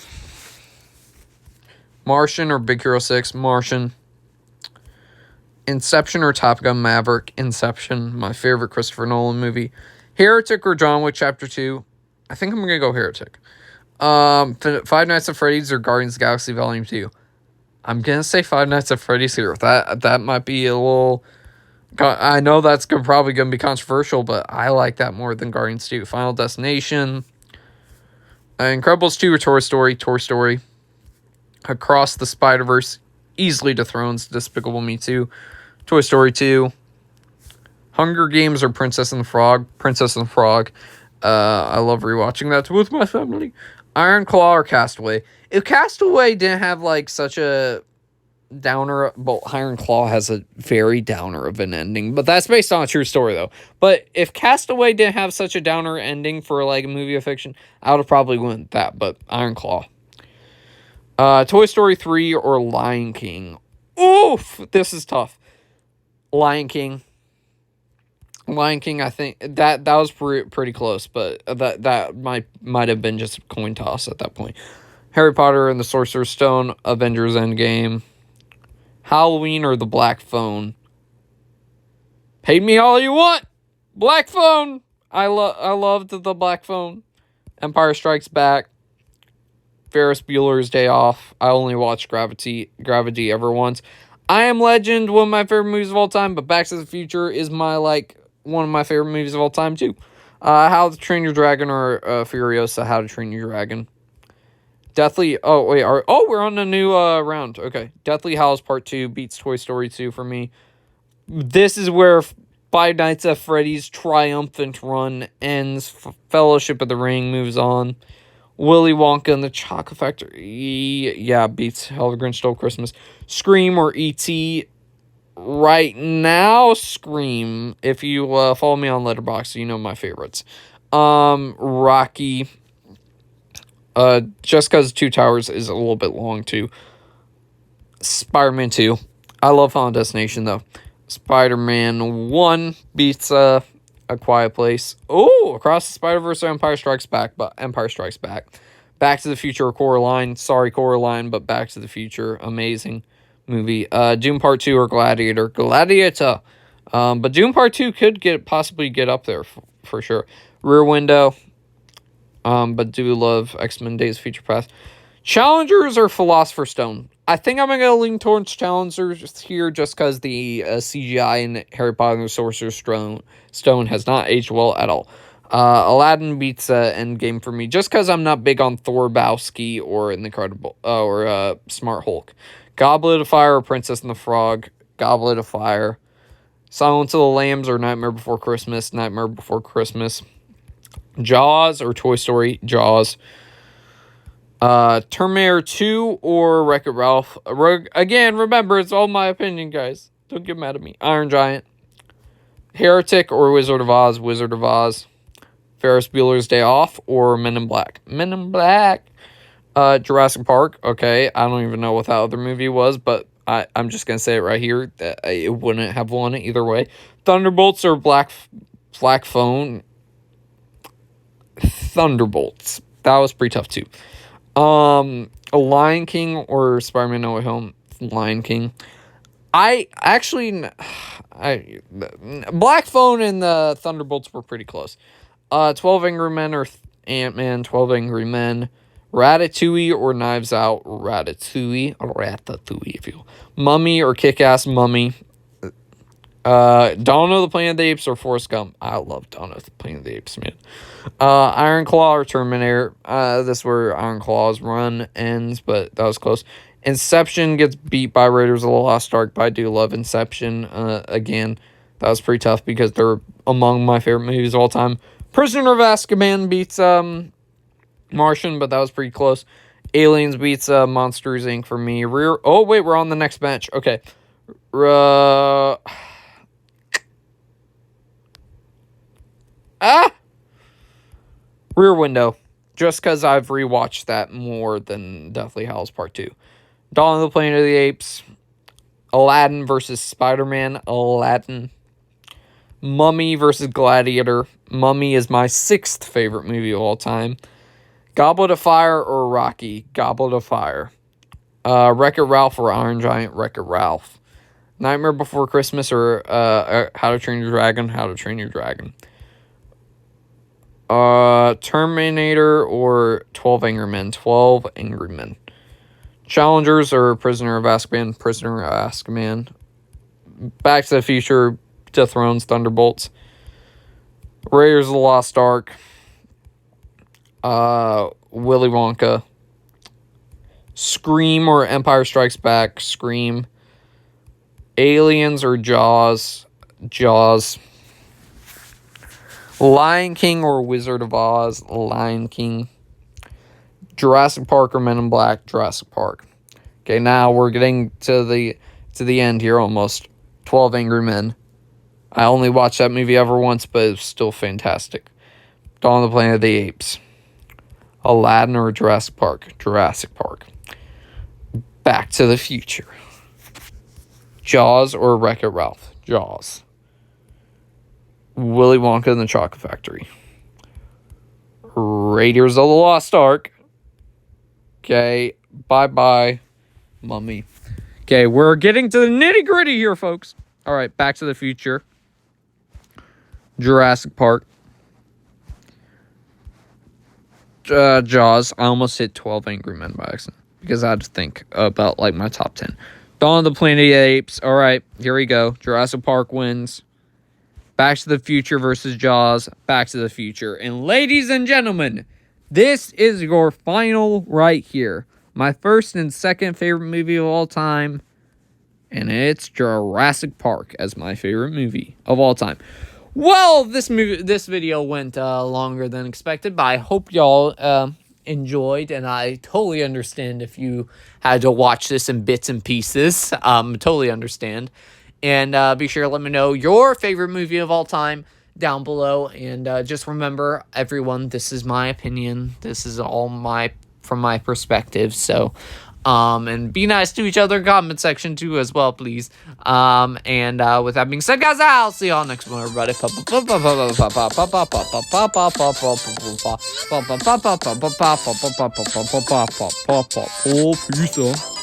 Martian or Big Hero 6. Martian. Inception or Top Gun Maverick. Inception, my favorite Christopher Nolan movie. Heretic or John Wick Chapter 2. I think I'm going to go Heretic. Five Nights at Freddy's or Guardians of the Galaxy Volume 2. I'm going to say Five Nights at Freddy's here. That might be a little... I know that's probably going to be controversial, but I like that more than Guardians 2. Final Destination. Incredibles 2 or Toy Story. Toy Story. Across the Spider-Verse. Easily dethrones Despicable Me 2. Toy Story 2. Hunger Games or Princess and the Frog. Princess and the Frog. I love rewatching that with my family. Iron Claw or Castaway. If Castaway didn't have like such a downer, well, Iron Claw has a very downer of an ending, but that's based on a true story though. But if Castaway didn't have such a downer ending for like a movie of fiction, I would have probably went that. But Iron Claw. Toy Story 3 or Lion King. Oof, this is tough. Lion King. Lion King, I think that was pretty close, but that might have been just a coin toss at that point. Harry Potter and the Sorcerer's Stone, Avengers Endgame, Halloween or the Black Phone. Pay me all you want. Black Phone. I loved the Black Phone. Empire Strikes Back. Ferris Bueller's Day Off. I only watched Gravity ever once. I Am Legend, one of my favorite movies of all time, but Back to the Future is one of my favorite movies of all time too. How to Train Your Dragon or Furiosa, How to Train Your Dragon. We're on a new round. Okay. Deathly Hallows Part 2 beats Toy Story 2 for me. This is where Five Nights at Freddy's triumphant run ends. Fellowship of the Ring moves on. Willy Wonka and the Chocolate Factory, yeah, beats How the Grinch Stole Christmas. Scream or E.T. Right now, Scream. If you follow me on Letterboxd, you know my favorites. Rocky. Just because Two Towers is a little bit long too. Spider-Man 2. I love Final Destination though. Spider-Man 1 beats A Quiet Place. Oh, Across the Spider-Verse or Empire Strikes Back, but Empire Strikes Back. Back to the Future or Coraline. Sorry, Coraline, but Back to the Future. Amazing movie. Doom Part 2 or Gladiator. Gladiator. But Doom Part 2 could possibly get up there for sure. Rear Window. But do love X-Men Days of Future Past. Challengers or Philosopher's Stone? I think I'm going to lean towards Challengers here just because the CGI in Harry Potter and the Sorcerer's Stone has not aged well at all. Aladdin beats Endgame for me just because I'm not big on Thor Bowski or Smart Hulk. Goblet of Fire or Princess and the Frog? Goblet of Fire. Silence of the Lambs or Nightmare Before Christmas? Nightmare Before Christmas. Jaws or Toy Story? Jaws. Terminator 2 or Wreck-It Ralph? Again, remember, it's all my opinion, guys. Don't get mad at me. Iron Giant. Heretic or Wizard of Oz? Wizard of Oz. Ferris Bueller's Day Off or Men in Black? Men in Black. Jurassic Park. Okay, I don't even know what that other movie was, but I'm just going to say it right here. That it wouldn't have won it either way. Thunderbolts or Black Phone? Thunderbolts. That was pretty tough too. Lion King or Spider-Man No Way Home? Lion King. Black Phone and the Thunderbolts were pretty close. 12 Angry Men or Ant-Man? 12 Angry Men. Ratatouille or Knives Out? Ratatouille if you will. Mummy or Kick-Ass? Mummy. Dawn of the Planet of the Apes or Forrest Gump? I love Dawn of the Planet of the Apes, man. Iron Claw or Terminator? This is where Iron Claw's run ends, but that was close. Inception gets beat by Raiders of the Lost Ark, but I do love Inception. Again, that was pretty tough because they're among my favorite movies of all time. Prisoner of Azkaban beats Martian, but that was pretty close. Aliens beats Monsters, Inc. for me. We're on the next bench. Okay. Rear Window. Just because I've rewatched that more than Deathly Hallows Part 2. Dawn of the Planet of the Apes. Aladdin versus Spider-Man. Aladdin. Mummy versus Gladiator. Mummy is my 6th favorite movie of all time. Goblet of Fire or Rocky? Goblet of Fire. Wreck-It Ralph or Iron Giant? Wreck-It Ralph. Nightmare Before Christmas or How to Train Your Dragon? How to Train Your Dragon. Terminator or 12 Angry Men? 12 Angry Men. Challengers or Prisoner of Azkaban? Prisoner of Azkaban. Back to the Future, Death Thrones, Thunderbolts. Raiders of the Lost Ark. Willy Wonka. Scream or Empire Strikes Back? Scream. Aliens or Jaws? Jaws. Lion King or Wizard of Oz? Lion King. Jurassic Park or Men in Black? Jurassic Park. Okay, now we're getting to the end here almost. 12 Angry Men. I only watched that movie ever once, but it's still fantastic. Dawn of the Planet of the Apes. Aladdin or Jurassic Park? Jurassic Park. Back to the Future. Jaws or Wreck-It Ralph? Jaws. Willy Wonka and the Chocolate Factory. Raiders of the Lost Ark. Okay, bye-bye, Mummy. Okay, we're getting to the nitty-gritty here, folks. All right, Back to the Future. Jurassic Park. Jaws. I almost hit 12 Angry Men by accident because I had to think about, like, my top 10. Dawn of the Planet of the Apes. All right, here we go. Jurassic Park wins. Back to the Future versus Jaws. Back to the Future. And ladies and gentlemen, this is your final right here. My first and second favorite movie of all time. And it's Jurassic Park as my favorite movie of all time. Well, this video went longer than expected, but I hope y'all enjoyed, and I totally understand if you had to watch this in bits and pieces. Totally understand. And be sure to let me know your favorite movie of all time down below. And just remember, everyone, this is my opinion. This is all from my perspective. So, and be nice to each other in comment section too as well, please. And with that being said, guys, I'll see y'all next one, everybody. Peace out.